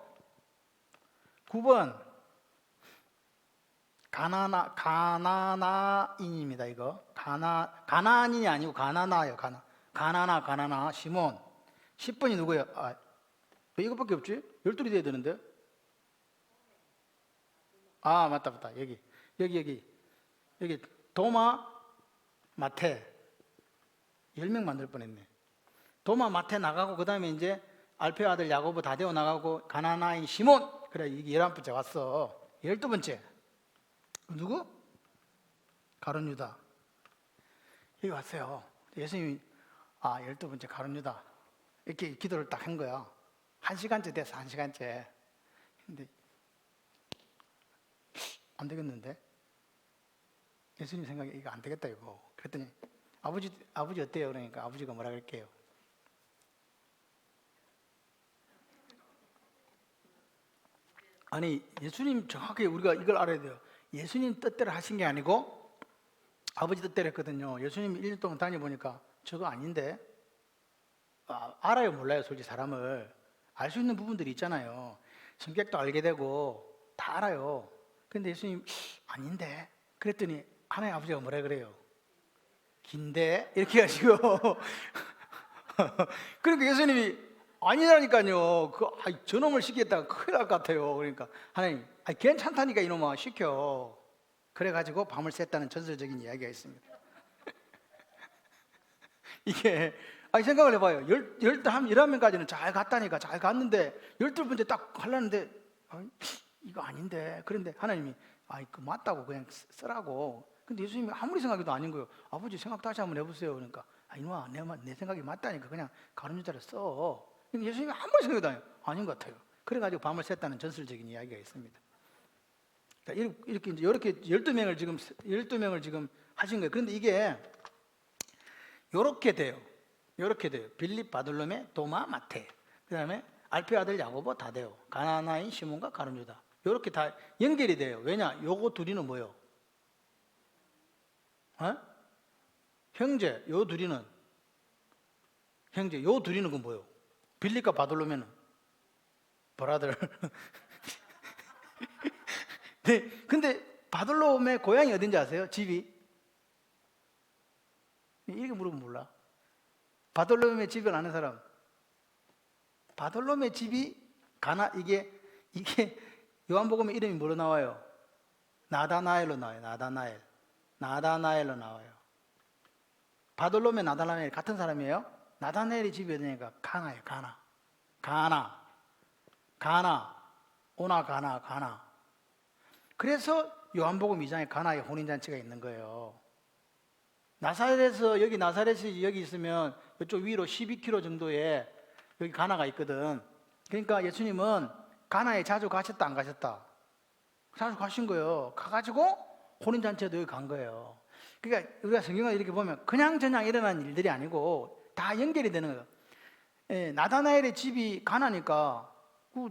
9번 가나나인입니다. 이거 가나안인이 아니고 가나나예요. 가나나 시몬. 10번이 누구예요? 왜 이것밖에 없지? 12이 돼야 되는데. 맞다. 여기 도마, 마테. 10명 만들 뻔했네. 도마, 마테 나가고 그 다음에 이제 알페의 아들 야고보, 다데오 나가고 가나나인 시몬. 그래 이게 11번째 왔어. 12번째 누구? 가룟 유다. 여기 왔어요. 예수님이 12번째 가룟 유다 이렇게 기도를 딱 한 거야. 1시간째 됐어. 1시간째. 근데 안 되겠는데? 예수님 생각에 이거 안 되겠다 이거. 그랬더니 아버지 어때요? 그러니까 아버지가 뭐라 그럴게요? 아니 예수님 정확하게 우리가 이걸 알아야 돼요. 예수님 뜻대로 하신 게 아니고 아버지 뜻대로 했거든요. 예수님 1년 동안 다녀보니까 저거 아닌데. 알아요 몰라요? 솔직히 사람을 알 수 있는 부분들이 있잖아요. 성격도 알게 되고 다 알아요. 근데 예수님 아닌데. 그랬더니 하나님 아버지가 뭐라 그래요? 긴데 이렇게 하시고 그러니까 예수님이 아니라니까요. 저놈을 시키겠다가 큰일 날 것 같아요. 그러니까 하나님 괜찮다니까 이놈아 시켜. 그래가지고 밤을 샜다는 전설적인 이야기가 있습니다. 이게 생각을 해봐요. 11명까지는 잘 갔다니까. 잘 갔는데 12번째 딱 하려는데 이거 아닌데. 그런데 하나님이 그 맞다고 그냥 쓰라고. 근데 예수님이 아무리 생각해도 아닌 거예요. 아버지 생각 다시 한번 해보세요. 그러니까 이놈아 내 생각이 맞다니까 그냥 가룟 유다를 써. 근데 예수님이 아무리 생각해도 아닌 것 같아요. 그래가지고 밤을 샜다는 전설적인 이야기가 있습니다. 이렇게 12명을 지금 하신 거예요. 그런데 이게 요렇게 돼요. 빌립, 바돌로메, 도마, 마테. 그 다음에 알페 아들 야고보, 다데오, 가나나인 시몬과 가룟 유다. 요렇게 다 연결이 돼요. 왜냐? 요거 둘이는 뭐예요? 형제. 요 둘이는 그 뭐예요? 빌립과 바돌로메는 브라들. 네, 근데 바돌로메 고향이 어딘지 아세요? 집이? 이렇게 물으면 몰라. 바돌로메 집을 아는 사람? 바돌로메 집이 이게 요한복음의 이름이 뭐로 나와요? 나다나엘로 나와요. 나다나엘로 나와요. 바돌로메, 나다나엘 같은 사람이에요? 나다나엘의 집이 어디냐니까 가나예요. 가나. 그래서 요한복음 2장에 가나의 혼인잔치가 있는 거예요. 나사렛이 여기 있으면 이쪽 위로 12km 정도에 여기 가나가 있거든. 그러니까 예수님은 가나에 자주 가셨다 안 가셨다? 자주 가신 거예요. 가가지고 혼인잔치에도 여기 간 거예요. 그러니까 우리가 성경을 이렇게 보면 그냥 일어난 일들이 아니고 다 연결이 되는 거예요. 나다나엘의 집이 가나니까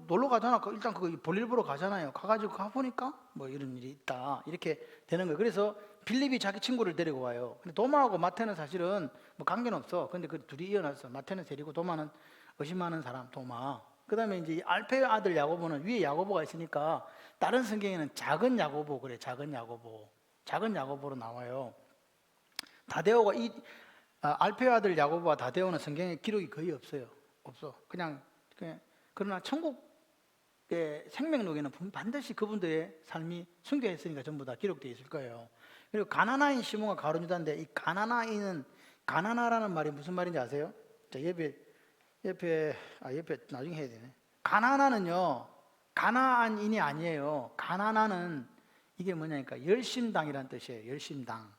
놀러 가잖아. 일단 그거 볼일 보러 가잖아요. 가가지고 가보니까 뭐 이런 일이 있다. 이렇게 되는 거예요. 그래서 빌립이 자기 친구를 데리고 와요. 근데 도마하고 마태는 사실은 뭐 관계는 없어. 근데 그 둘이 이어났어. 마태는 데리고 도마는 의심하는 사람, 도마. 그 다음에 이제 알페의 아들 야고보는 위에 야고보가 있으니까 다른 성경에는 작은 야고보 그래. 작은 야고보로 나와요. 다데오가 알페의 아들 야고보와 다데오는 성경에 기록이 거의 없어요. 그냥 그러나 천국의 생명록에는 반드시 그분들의 삶이 숨겨있으니까 전부 다 기록되어 있을 거예요. 그리고 가나나인 시몬과 가룟 유다인데 이 가나나라는 말이 무슨 말인지 아세요? 자, 예배 옆에 나중에 해야 되네. 가나안은요, 가나안인이 아니에요. 가나안은 이게 뭐냐니까 열심당이란 뜻이에요. 열심당.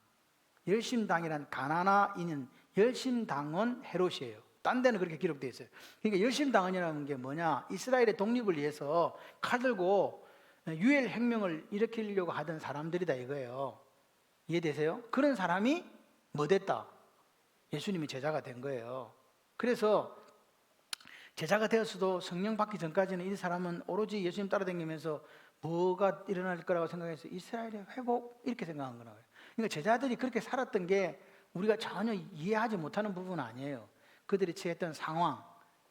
열심당이란 가나안인은 열심당원 헤롯이에요. 딴 데는 그렇게 기록되어 있어요. 그러니까 열심당원이라는 게 뭐냐? 이스라엘의 독립을 위해서 칼 들고 유엘 혁명을 일으키려고 하던 사람들이다 이거예요. 이해되세요? 그런 사람이 뭐 됐다? 예수님이 제자가 된 거예요. 그래서 제자가 되었어도 성령 받기 전까지는 이 사람은 오로지 예수님 따라다니면서 뭐가 일어날 거라고 생각해서 이스라엘의 회복 이렇게 생각한 거라고요. 그러니까 제자들이 그렇게 살았던 게 우리가 전혀 이해하지 못하는 부분은 아니에요. 그들이 처했던 상황,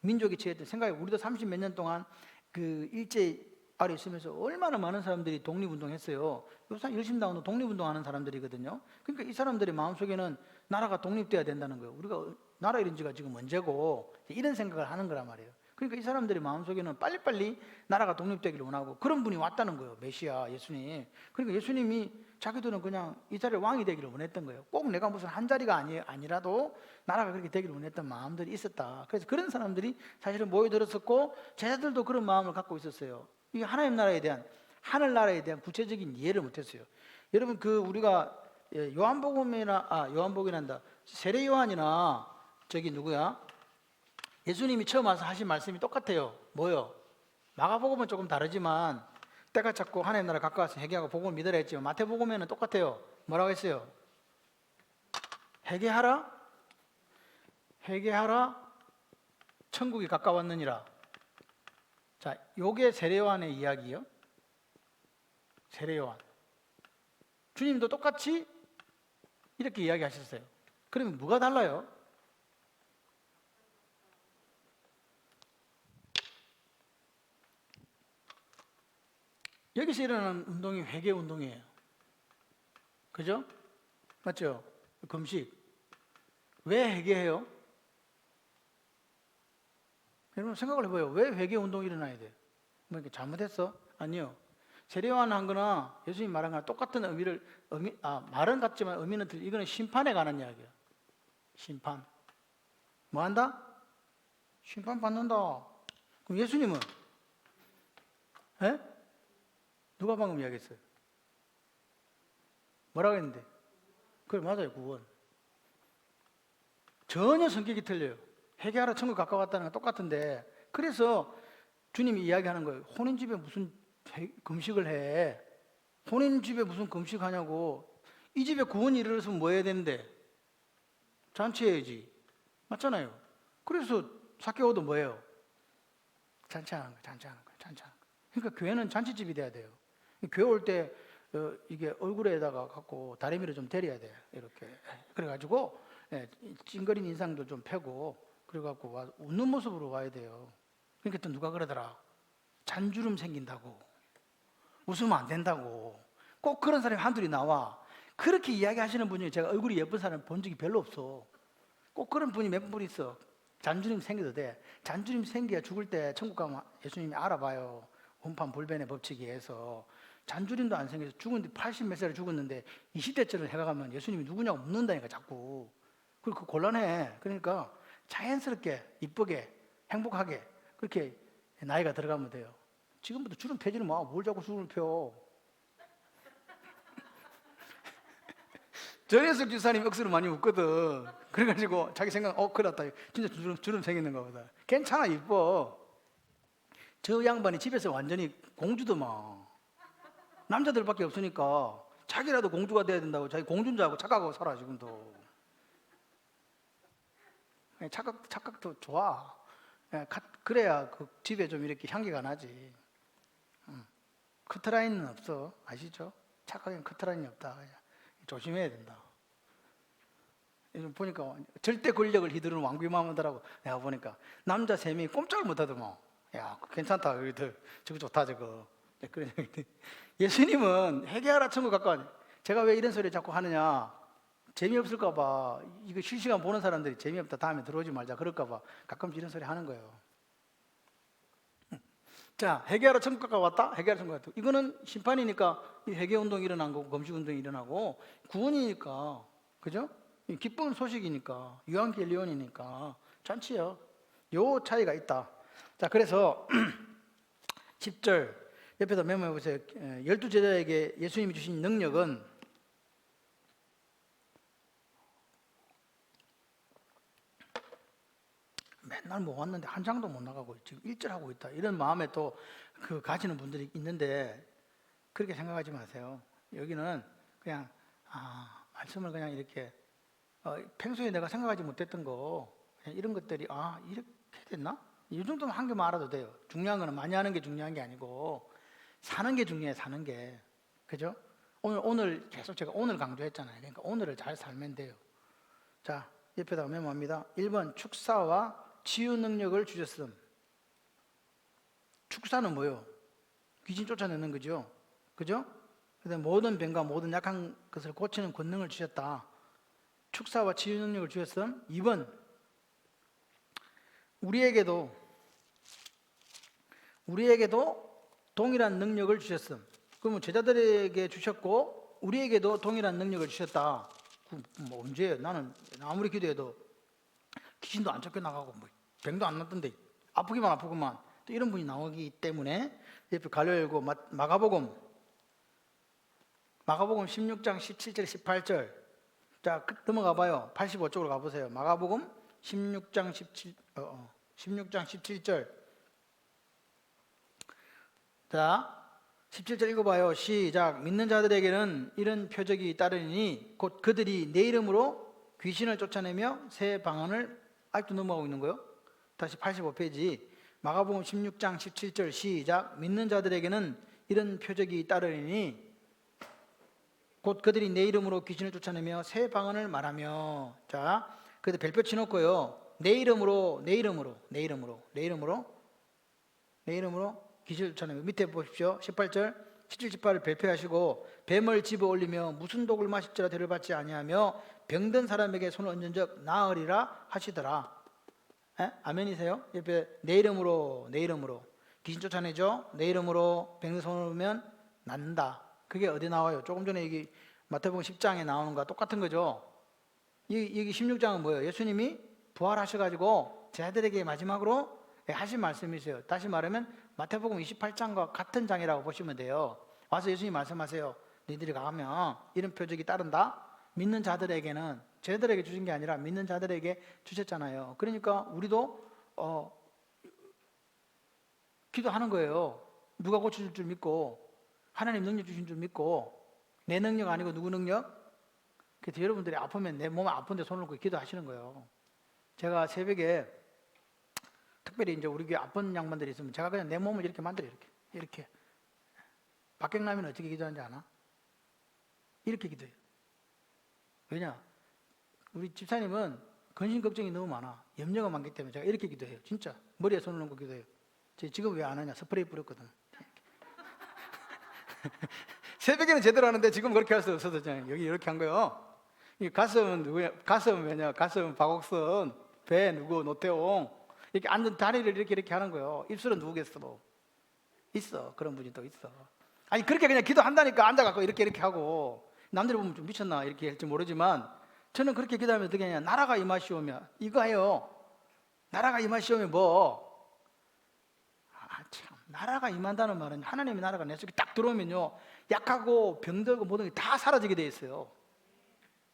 민족이 처했던 생각에 우리도 30 몇 년 동안 그 일제 아래 있으면서 얼마나 많은 사람들이 독립운동했어요. 요새 열심당원도 독립운동하는 사람들이거든요. 그러니까 이 사람들의 마음속에는 나라가 독립돼야 된다는 거예요. 우리가 나라 이런 지가 지금 언제고 이런 생각을 하는 거란 말이에요. 그러니까 이 사람들의 마음속에는 빨리빨리 나라가 독립되기를 원하고 그런 분이 왔다는 거예요. 메시아 예수님. 그러니까 예수님이 자기들은 그냥 이스라엘 왕이 되기를 원했던 거예요. 꼭 내가 무슨 한 자리가 아니라도 나라가 그렇게 되기를 원했던 마음들이 있었다. 그래서 그런 사람들이 사실은 모여들었었고 제자들도 그런 마음을 갖고 있었어요. 이 하나님 나라에 대한 하늘나라에 대한 구체적인 이해를 못했어요. 여러분 그 우리가 요한복음이란다 세례 요한이나 저기 누구야? 예수님이 처음 와서 하신 말씀이 똑같아요. 뭐요? 마가복음은 조금 다르지만 때가 찾고 하나님 나라 가까워서 회개하고 복음을 믿으라 했지만 마태복음에는 똑같아요. 뭐라고 했어요? 회개하라 천국이 가까웠느니라. 자, 요게 세례요한의 이야기요. 세례요한. 주님도 똑같이 이렇게 이야기하셨어요. 그러면 뭐가 달라요? 여기서 일어나는 운동이 회개 운동이에요. 그죠? 맞죠? 금식. 왜 회개해요? 여러분 생각을 해봐요. 왜 회개 운동이 일어나야 돼요? 뭐 이렇게 잘못했어? 아니요. 세례요한 한 거나 예수님 말한 거나 똑같은 말은 같지만 의미는 틀려. 이거는 심판에 관한 이야기예요. 심판. 뭐 한다? 심판 받는다. 그럼 예수님은? 에? 누가 방금 이야기했어요? 뭐라고 했는데? 그래 맞아요. 구원. 전혀 성격이 틀려요. 회개하라 천국 가까웠다는 건 똑같은데 그래서 주님이 이야기하는 거예요. 혼인집에 무슨 금식을 해? 혼인집에 무슨 금식하냐고. 이 집에 구원이 이르렀으면 뭐 해야 되는데? 잔치해야지. 맞잖아요. 그래서 사개오도 뭐예요? 잔치하는 거예요. 잔치하는 거예요. 그러니까 교회는 잔치집이 돼야 돼요. 교회 올 때 이게 얼굴에다가 갖고 다리미를 좀 데려야 돼요. 이렇게. 그래가지고 찡그린 인상도 좀 펴고 그래갖고 웃는 모습으로 와야 돼요. 그러니까 또 누가 그러더라. 잔주름 생긴다고. 웃으면 안 된다고. 꼭 그런 사람이 한둘이 나와. 그렇게 이야기하시는 분이 제가 얼굴이 예쁜 사람 본 적이 별로 없어. 꼭 그런 분이 몇 분 있어. 잔주름 생겨도 돼. 잔주름 생겨야 죽을 때 천국 가면 예수님이 알아봐요. 혼판불변의 법칙에 의해서. 잔주름도 안 생겨서 죽은데 80 몇 살에 죽었는데 20대쯤을 해가면 예수님이 누구냐고 묻는다니까 자꾸. 그리고 곤란해. 그러니까 자연스럽게 이쁘게 행복하게 그렇게 나이가 들어가면 돼요. 지금부터 주름 펴지는 마. 뭘 자꾸 주름을 펴. 전혜석 주사님 억수로 많이 웃거든. 그래가지고 자기 생각 큰일 났다. 진짜 주름 생기는 거보다. 괜찮아 이뻐. 저 양반이 집에서 완전히 공주더만. 남자들밖에 없으니까 자기라도 공주가 돼야 된다고 자기 공주인 줄 알고 착각하고 살아 지금도. 착각도 좋아. 그래야 그 집에 좀 이렇게 향기가 나지. 커트라인은 없어. 아시죠? 착각엔 커트라인이 없다. 그냥 조심해야 된다. 요즘 보니까 절대 권력을 휘두르는 왕비마마더라고. 내가 보니까 남자 3명이 꼼짝을 못하더만. 야 괜찮다. 저거 좋다 저거. 그래. 예수님은 회개하라 천국 가까워. 제가 왜 이런 소리 자꾸 하느냐? 재미없을까 봐. 이거 실시간 보는 사람들이 재미없다 다음에 들어오지 말자 그럴까 봐 가끔씩 이런 소리 하는 거예요. 자, 회개하라 천국 가까웠다. 회개하라 천국 가까웠다. 이거는 심판이니까 회개 운동이 일어난 거고 금식 운동이 일어나고 구원이니까 그죠? 기쁜 소식이니까 유한겔리온이니까 잔치야. 요 차이가 있다. 자, 그래서 10절 옆에다 메모해 보세요. 12제자에게 예수님이 주신 능력은 맨날 모았는데 한 장도 못 나가고 지금 일절하고 있다. 이런 마음에 또 그 가지는 분들이 있는데 그렇게 생각하지 마세요. 여기는 그냥 말씀을 그냥 이렇게 평소에 내가 생각하지 못했던 거 그냥 이런 것들이 이렇게 됐나? 이 정도면 한 개만 알아도 돼요. 중요한 거는 많이 하는 게 중요한 게 아니고 사는 게 중요해. 사는 게. 그죠? 오늘 계속 제가 오늘 강조했잖아요. 그러니까 오늘을 잘 살면 돼요. 자, 옆에다가 메모합니다. 1번 축사와 치유 능력을 주셨음. 축사는 뭐예요? 귀신 쫓아내는 거죠. 그죠? 그다음에 모든 병과 모든 약한 것을 고치는 권능을 주셨다. 축사와 치유 능력을 주셨음. 2번 우리에게도 동일한 능력을 주셨음. 그러면 제자들에게 주셨고 우리에게도 동일한 능력을 주셨다. 뭐 언제? 나는 아무리 기도해도 귀신도 안 쫓겨나가고 뭐 병도 안 났던데 아프기만 아프구만. 또 이런 분이 나오기 때문에 옆에 가려 열고 마가복음 16장 17절 18절. 자, 넘어가 봐요. 85쪽으로 가보세요. 마가복음 16장 17절. 자, 17절 읽어봐요. 시작. 믿는 자들에게는 이런 표적이 따르니 곧 그들이 내 이름으로 귀신을 쫓아내며 새 방언을 아직도 넘어가고 있는 거예요. 다시 85페이지 마가복음 16장 17절 시작. 믿는 자들에게는 이런 표적이 따르니 곧 그들이 내 이름으로 귀신을 쫓아내며 새 방언을 말하며. 자, 그래서 별표 치놓고요. 내 이름으로 귀신을 쫓아내며. 밑에 보십시오. 18절 17, 18을 별표하시고 뱀을 집어 올리며 무슨 독을 마실지라 대를 받지 아니하며 병든 사람에게 손을 얹은 적 나으리라 하시더라. 아멘이세요? 옆에 내 이름으로 귀신 쫓아내죠. 내 이름으로 병든 손을 얹으면 낫는다. 그게 어디 나와요? 조금 전에 여기 마태복음 10장에 나오는 거와 똑같은 거죠. 여기 16장은 뭐예요? 예수님이 부활하셔가지고 제자들에게 마지막으로 하신 말씀이세요. 다시 말하면 마태복음 28장과 같은 장이라고 보시면 돼요. 와서 예수님 말씀하세요. 너희들이 가면 이런 표적이 따른다. 믿는 자들에게는, 제자들에게 주신 게 아니라 믿는 자들에게 주셨잖아요. 그러니까 우리도 기도하는 거예요. 누가 고쳐줄 줄 믿고, 하나님 능력 주신 줄 믿고, 내 능력 아니고 누구 능력? 그래서 여러분들이 아프면 내 몸 아픈데 손을 놓고 기도하시는 거예요. 제가 새벽에 특별히 이제 우리 교회 아픈 양반들이 있으면 제가 그냥 내 몸을 이렇게 만들어요. 이렇게. 박경남이는 어떻게 기도하는지 아나? 이렇게 기도해요. 왜냐? 우리 집사님은 근심 걱정이 너무 많아. 염려가 많기 때문에 제가 이렇게 기도해요. 진짜 머리에 손을 놓고 기도해요. 지금 왜 안 하냐? 스프레이 뿌렸거든. 새벽에는 제대로 하는데 지금 그렇게 할 수 없어서 그냥 여기 이렇게 한 거예요. 이 가슴은 누구야? 가슴은 왜냐? 가슴은 박옥선, 배 누구? 노태웅. 이렇게 앉은 다리를 이렇게 하는 거예요. 입술은 누구겠어? 있어. 그런 분이 또 있어. 아니 그렇게 그냥 기도한다니까 앉아갖고 이렇게 하고 남들이 보면 좀 미쳤나 이렇게 할지 모르지만 저는 그렇게 기도하면 어떻게 하냐? 나라가 임하시오면 이거 해요. 나라가 임하시오면 뭐? 참 나라가 임한다는 말은 하나님의 나라가 내 속에 딱 들어오면요 약하고 병들고 모든 게 다 사라지게 돼 있어요.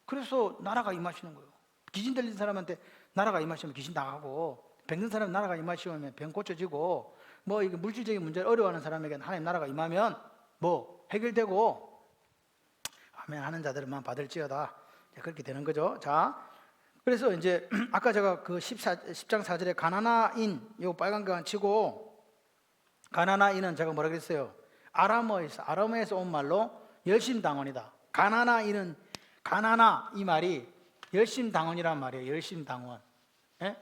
그래서 나라가 임하시는 거예요. 귀신 들린 사람한테 나라가 임하시면 귀신 나가고 병든 사람 나라가 임하시면 병 고쳐지고 뭐 이게 물질적인 문제를 어려워하는 사람에게는 하나님 나라가 임하면 뭐 해결되고 아멘 하는 자들만 받을지어다. 그렇게 되는 거죠. 자, 그래서 이제 아까 제가 그 10장 4절에 가나나인 요 빨간 거 치고 가나나인은 제가 뭐라 그랬어요? 아람어에서 온 말로 열심당원이다. 가나나 이 말이 열심당원이란 말이에요. 열심당원. 예?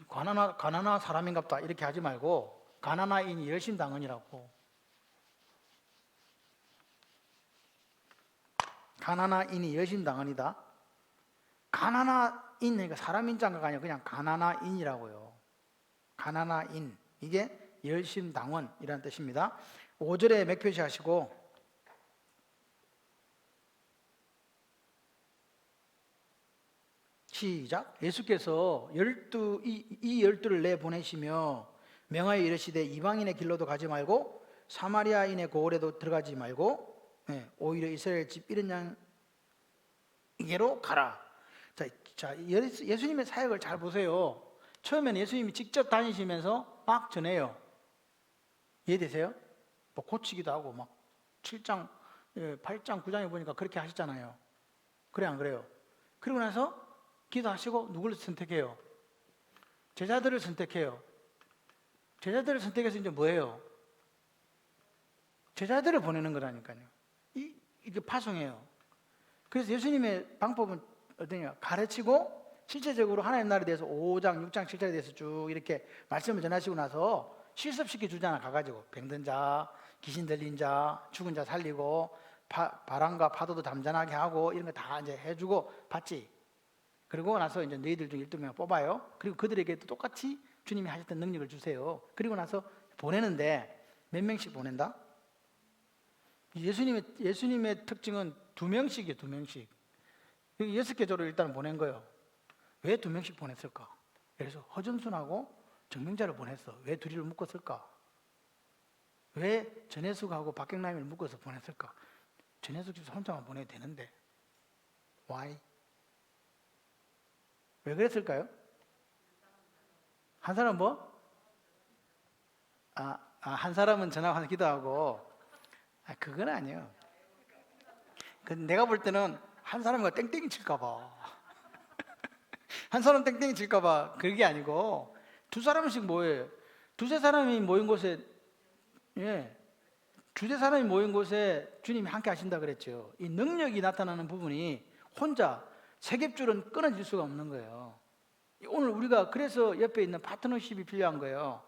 가나나 사람인갑다 이렇게 하지 말고 가나나인이 열심당원이라고. 가나나인이 열심당원이다. 가나나인 그러니까 사람인 자가 아니라 그냥 가나나인이라고요. 가나나인 이게 열심당원이라는 뜻입니다. 5절에 맥표시 하시고 시작. 예수께서 이 열두를 내보내시며 명하여 이르시되 이방인의 길로도 가지 말고 사마리아인의 고을에도 들어가지 말고 오히려 이스라엘 집 이른 양에게로 가라. 자, 예수님의 사역을 잘 보세요. 처음에는 예수님이 직접 다니시면서 막 전해요. 이해되세요? 뭐 고치기도 하고 막 7장, 8장, 9장에 보니까 그렇게 하시잖아요. 그래 안 그래요? 그리고 나서 기도하시고 누구를 선택해요? 제자들을 선택해요. 제자들을 선택해서 이제 뭐예요? 제자들을 보내는 거라니까요. 이게 파송해요. 그래서 예수님의 방법은 어떠냐? 가르치고 실제적으로 하나님 나라에 대해서 5장, 6장, 7장에 대해서 쭉 이렇게 말씀을 전하시고 나서 실습시켜 주잖아. 가가지고 병든 자, 귀신 들린 자, 죽은 자 살리고 바람과 파도도 잠잠하게 하고 이런 거 다 이제 해주고 봤지. 그리고 나서 이제 너희들 중 12명 뽑아요. 그리고 그들에게도 똑같이 주님이 하셨던 능력을 주세요. 그리고 나서 보내는데 몇 명씩 보낸다? 예수님의 특징은 2명씩이에요. 2명씩. 6개 조를 일단 보낸 거예요. 왜 2명씩 보냈을까? 그래서 허점순하고 정명자를 보냈어. 왜 둘이를 묶었을까? 왜 전혜숙하고 박경남이를 묶어서 보냈을까? 전혜숙 집 혼자만 보내도 되는데 why? 왜 그랬을까요? 한 사람 뭐? 한 사람은 전화하면서 기도하고 그건 아니에요. 내가 볼 때는 한 사람과 땡땡이 칠까봐 한 사람 땡땡이 칠까봐 그게 아니고 2사람씩 모여요. 두세 사람이 모인 곳에 두세 사람이 모인 곳에 주님이 함께 하신다 그랬죠. 이 능력이 나타나는 부분이 혼자 세겹줄은 끊어질 수가 없는 거예요. 오늘 우리가 그래서 옆에 있는 파트너십이 필요한 거예요.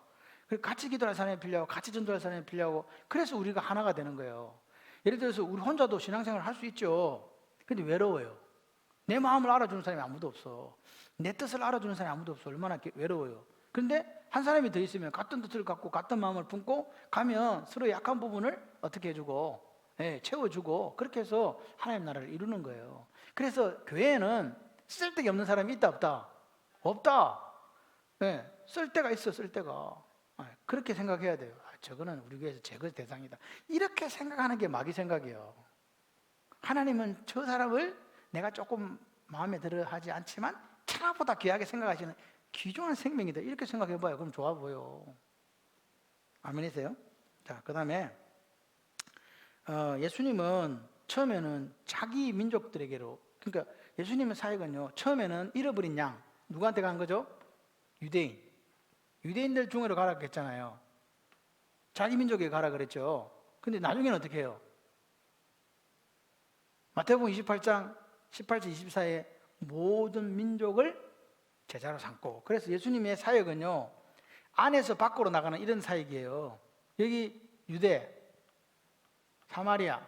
같이 기도할 사람이 필요하고 같이 전도할 사람이 필요하고 그래서 우리가 하나가 되는 거예요. 예를 들어서 우리 혼자도 신앙생활을 할 수 있죠. 근데 외로워요. 내 마음을 알아주는 사람이 아무도 없어. 내 뜻을 알아주는 사람이 아무도 없어. 얼마나 외로워요. 그런데 한 사람이 더 있으면 같은 뜻을 갖고 같은 마음을 품고 가면 서로 약한 부분을 어떻게 해주고 채워주고 그렇게 해서 하나님 나라를 이루는 거예요. 그래서 교회에는 쓸데기 없는 사람이 있다 없다? 없다. 쓸데가 있어. 쓸데가. 그렇게 생각해야 돼요. 저거는 우리 교회에서 제거 대상이다. 이렇게 생각하는 게 마귀 생각이에요. 하나님은 저 사람을 내가 조금 마음에 들어 하지 않지만 천하보다 귀하게 생각하시는 귀중한 생명이다. 이렇게 생각해봐요. 그럼 좋아 보여. 아멘이세요? 자, 그 다음에 예수님은 처음에는 자기 민족들에게로, 그러니까 예수님의 사역은요, 처음에는 잃어버린 양 누구한테 간 거죠? 유대인들 중으로 가라 그랬잖아요. 자기 민족에 가라 그랬죠. 근데 나중에는 어떻게 해요? 마태복음 28장 18절 24에 모든 민족을 제자로 삼고, 그래서 예수님의 사역은요 안에서 밖으로 나가는 이런 사역이에요. 여기 유대, 사마리아,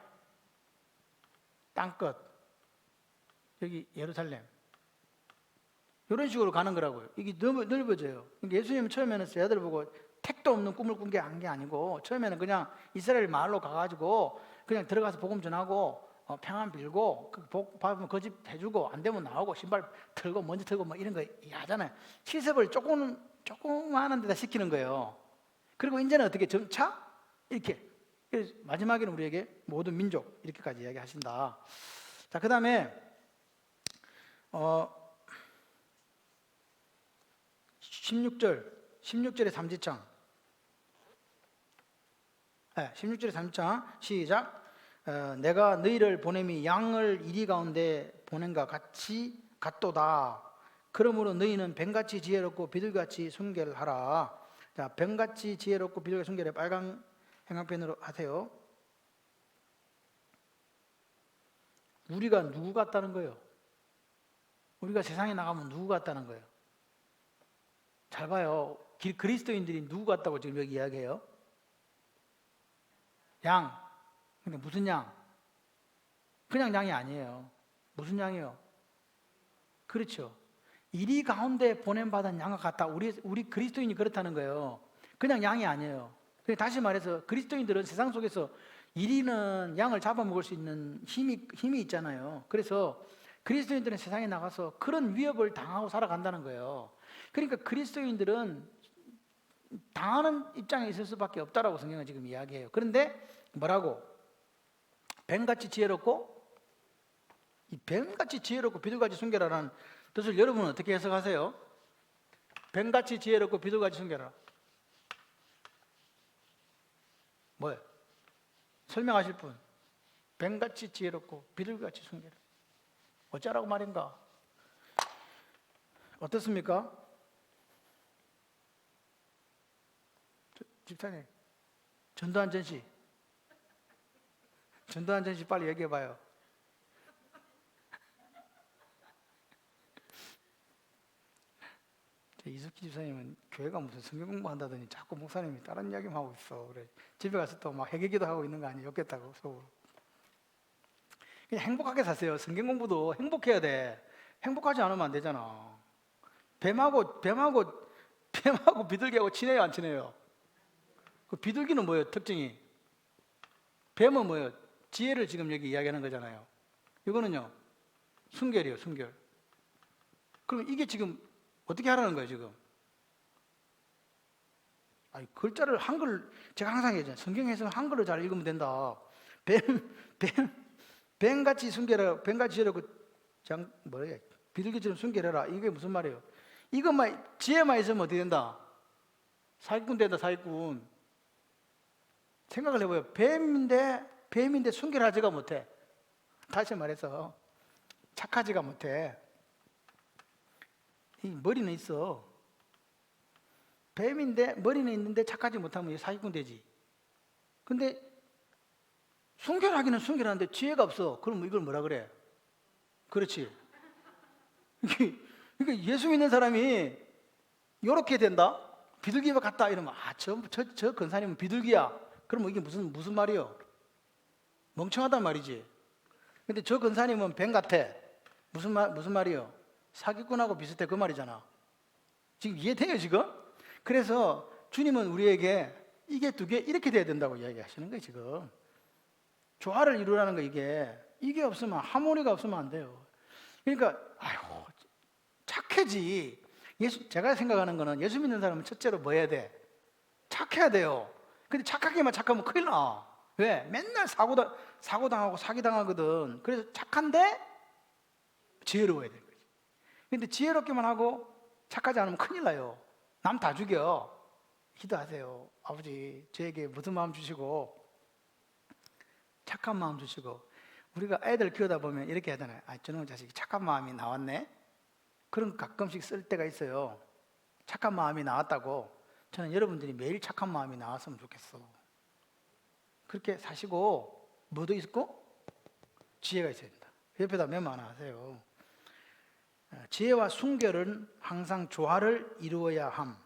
땅끝, 여기 예루살렘, 이런 식으로 가는 거라고요. 이게 넓어져요. 그러니까 예수님은 처음에는 제자들 보고 택도 없는 꿈을 꾼 게 아니고 처음에는 그냥 이스라엘 마을로 가가지고 그냥 들어가서 복음 전하고 평안 빌고 받으면 거짓 해주고 안 되면 나오고 신발 털고 먼지 털고 뭐 이런 거 하잖아요. 실습을 조그마한 데다 시키는 거예요. 그리고 이제는 어떻게 점차 이렇게 마지막에는 우리에게 모든 민족 이렇게까지 이야기하신다. 자, 그 다음에 16절의 삼지창. 16절의 삼지창 시작. 내가 너희를 보냄이 양을 이리 가운데 보낸가 같도다. 그러므로 너희는 뱀같이 지혜롭고 비둘기같이 순결하라. 자, 뱀같이 지혜롭고 비둘기 순결해. 빨간 행방펜으로 하세요. 우리가 누구 같다는 거예요? 우리가 세상에 나가면 누구 같다는 거예요? 잘 봐요. 그리스도인들이 누구 같다고 지금 여기 이야기해요? 양. 근데 무슨 양? 그냥 양이 아니에요. 무슨 양이요? 그렇죠. 이리 가운데 보냄받은 양과 같다. 우리 그리스도인이 그렇다는 거예요. 그냥 양이 아니에요. 다시 말해서 그리스도인들은 세상 속에서 이리는 양을 잡아먹을 수 있는 힘이 있잖아요. 그래서 그리스도인들은 세상에 나가서 그런 위협을 당하고 살아간다는 거예요. 그러니까 그리스도인들은 당하는 입장에 있을 수밖에 없다라고 성경은 지금 이야기해요. 그런데 뭐라고? 뱀같이 지혜롭고, 이 뱀같이 지혜롭고 비둘같이 순결하라는 뜻을 여러분은 어떻게 해석하세요? 뱀같이 지혜롭고 비둘같이 순결하라. 뭐예요? 설명하실 분. 뱀같이 지혜롭고 비둘같이 순결하라. 어쩌라고 말인가? 어떻습니까? 집사님, 전두환 전씨 빨리 얘기해봐요. 이석기 집사님은 교회가 무슨 성경 공부한다더니 자꾸 목사님이 다른 이야기만 하고 있어. 그래. 집에 가서 또 막 회개기도 하고 있는 거 아니에요? 욕겠다고 속으로. 그냥 행복하게 사세요. 성경 공부도 행복해야 돼. 행복하지 않으면 안 되잖아. 뱀하고 비둘기하고 친해요, 안 친해요? 그 비둘기는 뭐예요? 특징이? 뱀은 뭐예요? 지혜를 지금 여기 이야기하는 거잖아요. 이거는요, 순결이에요, 순결. 그럼 이게 지금 어떻게 하라는 거예요, 지금? 아니, 글자를 한글, 제가 항상 얘기하잖아요. 성경에서 한글을 잘 읽으면 된다. 뱀같이 순결하라, 뱀같이 지혜롭고, 비둘기처럼 순결해라. 이게 무슨 말이에요? 이것만, 지혜만 있으면 어떻게 된다? 사기꾼 된다, 사기꾼. 생각을 해봐요. 뱀인데 순결하지가 못해. 다시 말해서, 착하지가 못해. 이 머리는 있어. 뱀인데 머리는 있는데 착하지 못하면 사기꾼 되지. 근데 순결하기는 순결한데 지혜가 없어. 그럼 이걸 뭐라 그래? 그렇지. 그러니까 예수 믿는 사람이 이렇게 된다? 비둘기와 같다 이러면 저 권사님은 비둘기야. 그러면 이게 무슨 말이요? 멍청하단 말이지. 근데 저 권사님은 뱀 같아. 무슨 말이요? 사기꾼하고 비슷해, 그 말이잖아. 지금 이해돼요, 지금? 그래서 주님은 우리에게 이게 두 개 이렇게 돼야 된다고 이야기하시는 거예요, 지금. 조화를 이루라는 거, 이게 없으면, 하모니가 없으면 안 돼요. 그러니까 착해지. 제가 생각하는 거는 예수 믿는 사람은 첫째로 뭐 해야 돼? 착해야 돼요. 근데 착하게만 착하면 큰일 나. 왜? 맨날 사고당하고 사기당하거든. 그래서 착한데 지혜로워야 돼. 근데 지혜롭게만 하고 착하지 않으면 큰일 나요. 남 다 죽여. 기도하세요. 아버지, 저에게 무슨 마음 주시고 착한 마음 주시고. 우리가 애들 키우다 보면 이렇게 하잖아요. 저놈의 자식이 착한 마음이 나왔네. 그런 가끔씩 쓸 때가 있어요. 착한 마음이 나왔다고. 저는 여러분들이 매일 착한 마음이 나왔으면 좋겠어. 그렇게 사시고 뭐도 있고 지혜가 있어야 된다. 옆에다 메모 하나 하세요. 지혜와 순결은 항상 조화를 이루어야 함.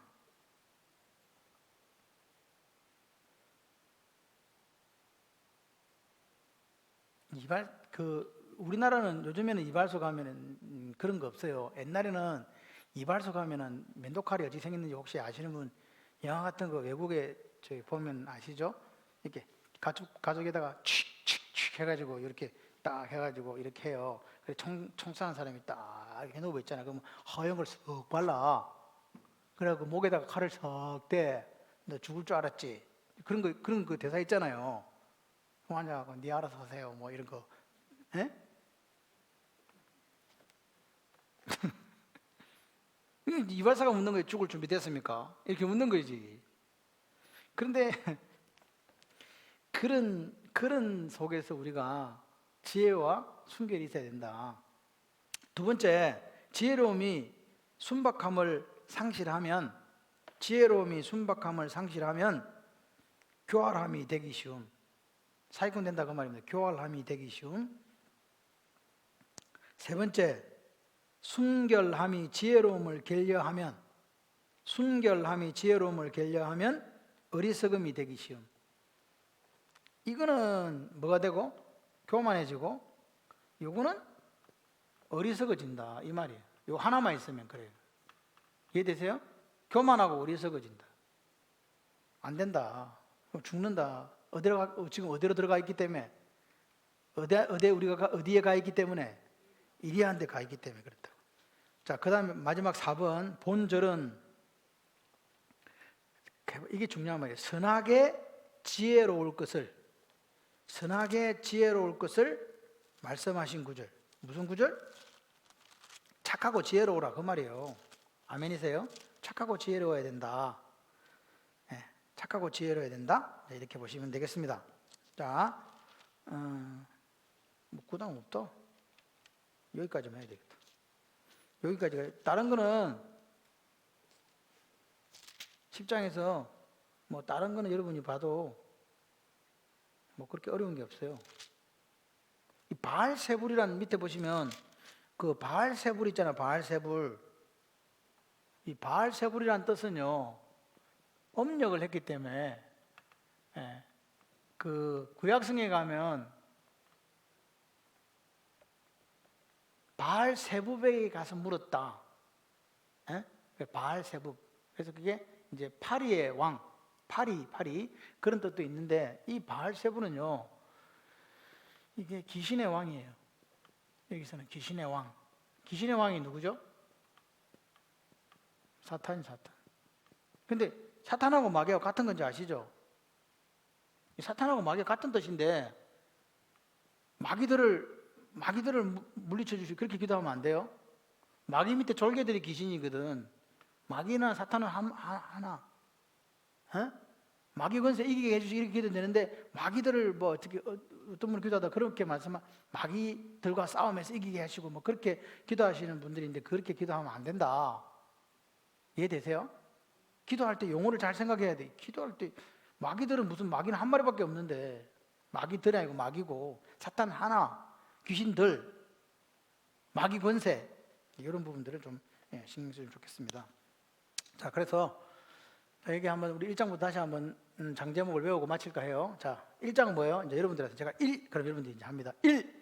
우리나라는 요즘에는 이발소 가면은 그런 거 없어요. 옛날에는 이발소 가면은 면도칼이 어디 생겼는지 혹시 아시는 분, 영화 같은 거 외국에 저기 보면 아시죠? 이렇게 가죽에다가 칙칙칙 해가지고 이렇게 딱 해가지고 이렇게 해요. 그래서 청소하는 사람이 딱 해놓고 있잖아. 그러면 하얀 걸 쓱 발라. 그래갖고 목에다가 칼을 석 대. 너 죽을 줄 알았지? 그런 거 대사 있잖아요. 환자하고 네 알아서 하세요. 뭐 이런 거. 에? 이발사가 묻는 거에 죽을 준비 됐습니까? 이렇게 묻는 거지. 그런데 그런 속에서 우리가 지혜와 순결이 있어야 된다. 두 번째, 지혜로움이 순박함을 상실하면 교활함이 되기 쉬움. 사기꾼 된다 그 말입니다. 교활함이 되기 쉬움. 세 번째, 순결함이 지혜로움을 결여하면 어리석음이 되기 쉬움. 이거는 뭐가 되고? 교만해지고, 요거는 어리석어진다 이 말이에요. 요 하나만 있으면 그래요. 이해되세요? 교만하고 어리석어진다. 안 된다. 그럼 죽는다. 지금 어디로 들어가 있기 때문에, 우리가 어디에 가 있기 때문에 이리한 데 가 있기 때문에 그렇다고. 자, 그 다음에 마지막 4번 본절은, 이게 중요한 말이에요. 선하게 지혜로울 것을 말씀하신 구절. 무슨 구절? 착하고 지혜로우라 그 말이에요. 아멘이세요? 착하고 지혜로워야 된다. 네, 착하고 지혜로워야 된다. 네, 이렇게 보시면 되겠습니다. 자, 뭐 그다음 없다. 여기까지만 해야 되겠다. 여기까지가. 다른 거는 10장에서 뭐 다른 거는 여러분이 봐도 뭐 그렇게 어려운 게 없어요. 이 바알세불이라는 밑에 보시면 그 바알세불 있잖아요. 바알세불. 이 바알세불이라는 뜻은요, 업력을 했기 때문에, 그 구약성에 가면 바알세불에게 가서 물었다. 바알세불. 그래서 그게 이제 파리의 왕, 파리 그런 뜻도 있는데, 이 바알세불은요, 이게 귀신의 왕이에요. 여기서는 귀신의 왕. 귀신의 왕이 누구죠? 사탄. 근데 사탄하고 마귀하고 같은 건지 아시죠? 사탄하고 마귀가 같은 뜻인데, 마귀들을 물리쳐 주시고 그렇게 기도하면 안 돼요. 마귀 밑에 졸개들이 귀신이거든. 마귀나 사탄은 하나. 마귀 권세 이기게 해주시고 이렇게 기도 되는데, 마귀들을 뭐 어떻게 어떤 분 기도하다 그렇게 말씀하, 마귀들과 싸움에서 이기게 하시고 뭐 그렇게 기도하시는 분들인데, 그렇게 기도하면 안 된다. 이해되세요? 기도할 때 용어를 잘 생각해야 돼. 기도할 때 마귀들은 무슨, 마귀는 한 마리밖에 없는데, 마귀들이 아니고 마귀고, 사탄 하나, 귀신들, 마귀 권세, 이런 부분들을 좀 신경 쓰면 좋겠습니다. 자, 그래서 여기 한번 우리 1장부터 다시 한번 장제목을 외우고 마칠까 해요. 자, 1장은 뭐예요? 이제 여러분들한테 제가 그럼 여러분들이 이제 합니다. 1,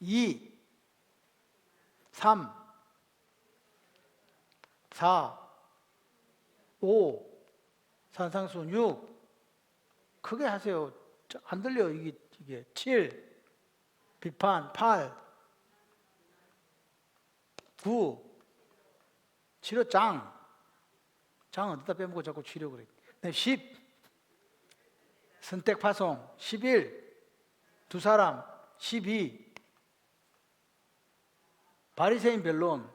2, 3, 4, 5, 산상수 6, 크게 하세요. 안 들려요. 이게 7, 비판 8, 9, 치료 장 어디다 빼먹고 자꾸 치료 그래. 10, 선택 파송 11, 두 사람 12, 바리새인 변론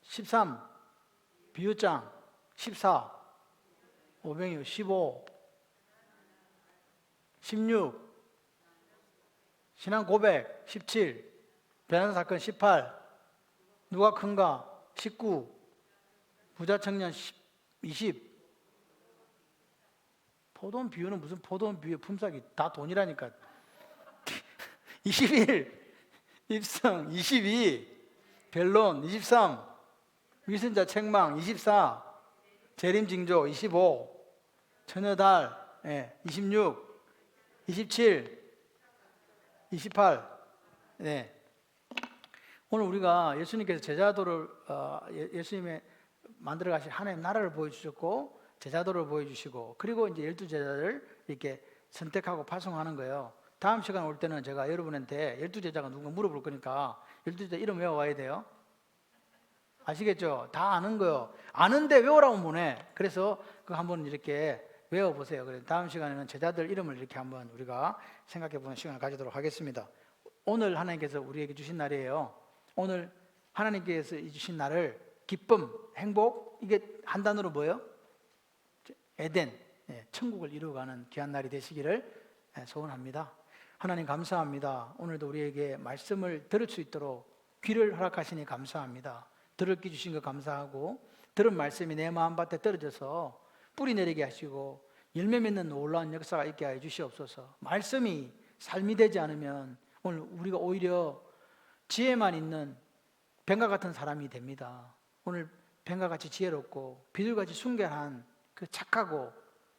13, 비유장 14, 오병이어 15, 16, 신앙 고백 17, 변호사 사건 18, 누가 큰가 19, 부자 청년 20, 포도원 비유는 무슨 포도원 비유의 품삯이 다 돈이라니까. 21, 입성 22, 변론 23, 위선자 책망 24, 재림징조 25, 처녀달 26, 27, 28. 네. 오늘 우리가 예수님께서 제자도를 예수님의 만들어 가신 하나님 나라를 보여주셨고, 제자도를 보여주시고, 그리고 이제 12제자를 이렇게 선택하고 파송하는 거예요. 다음 시간 올 때는 제가 여러분한테 12제자가 누군가 물어볼 거니까 12제자 이름 외워와야 돼요. 아시겠죠? 다 아는 거요. 아는데 외우라고 보내. 그래서 그거 한번 이렇게 외워보세요. 그래서 다음 시간에는 제자들 이름을 이렇게 한번 우리가 생각해보는 시간을 가지도록 하겠습니다. 오늘 하나님께서 우리에게 주신 날이에요. 오늘 하나님께서 주신 날을 기쁨, 행복, 이게 한 단어로 뭐예요? 에덴, 천국을 이루어가는 귀한 날이 되시기를 소원합니다. 하나님 감사합니다. 오늘도 우리에게 말씀을 들을 수 있도록 귀를 허락하시니 감사합니다. 들을 귀 주신 것 감사하고, 들은 말씀이 내 마음밭에 떨어져서 뿌리 내리게 하시고 열매 맺는 놀라운 역사가 있게 하여 주시옵소서. 말씀이 삶이 되지 않으면 오늘 우리가 오히려 지혜만 있는 뱀과 같은 사람이 됩니다. 오늘 뱀과 같이 지혜롭고 비둘같이 순결한 그 착하고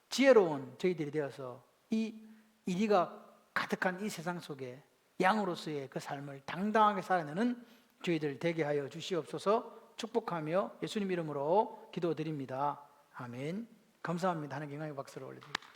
지혜로운 저희들이 되어서 이 이리가 가득한 이 세상 속에 양으로서의 그 삶을 당당하게 살아내는 저희들 되게 하여 주시옵소서. 축복하며 예수님 이름으로 기도드립니다. 아멘. 감사합니다. 하나님 영광의 박수를 올려드립니다.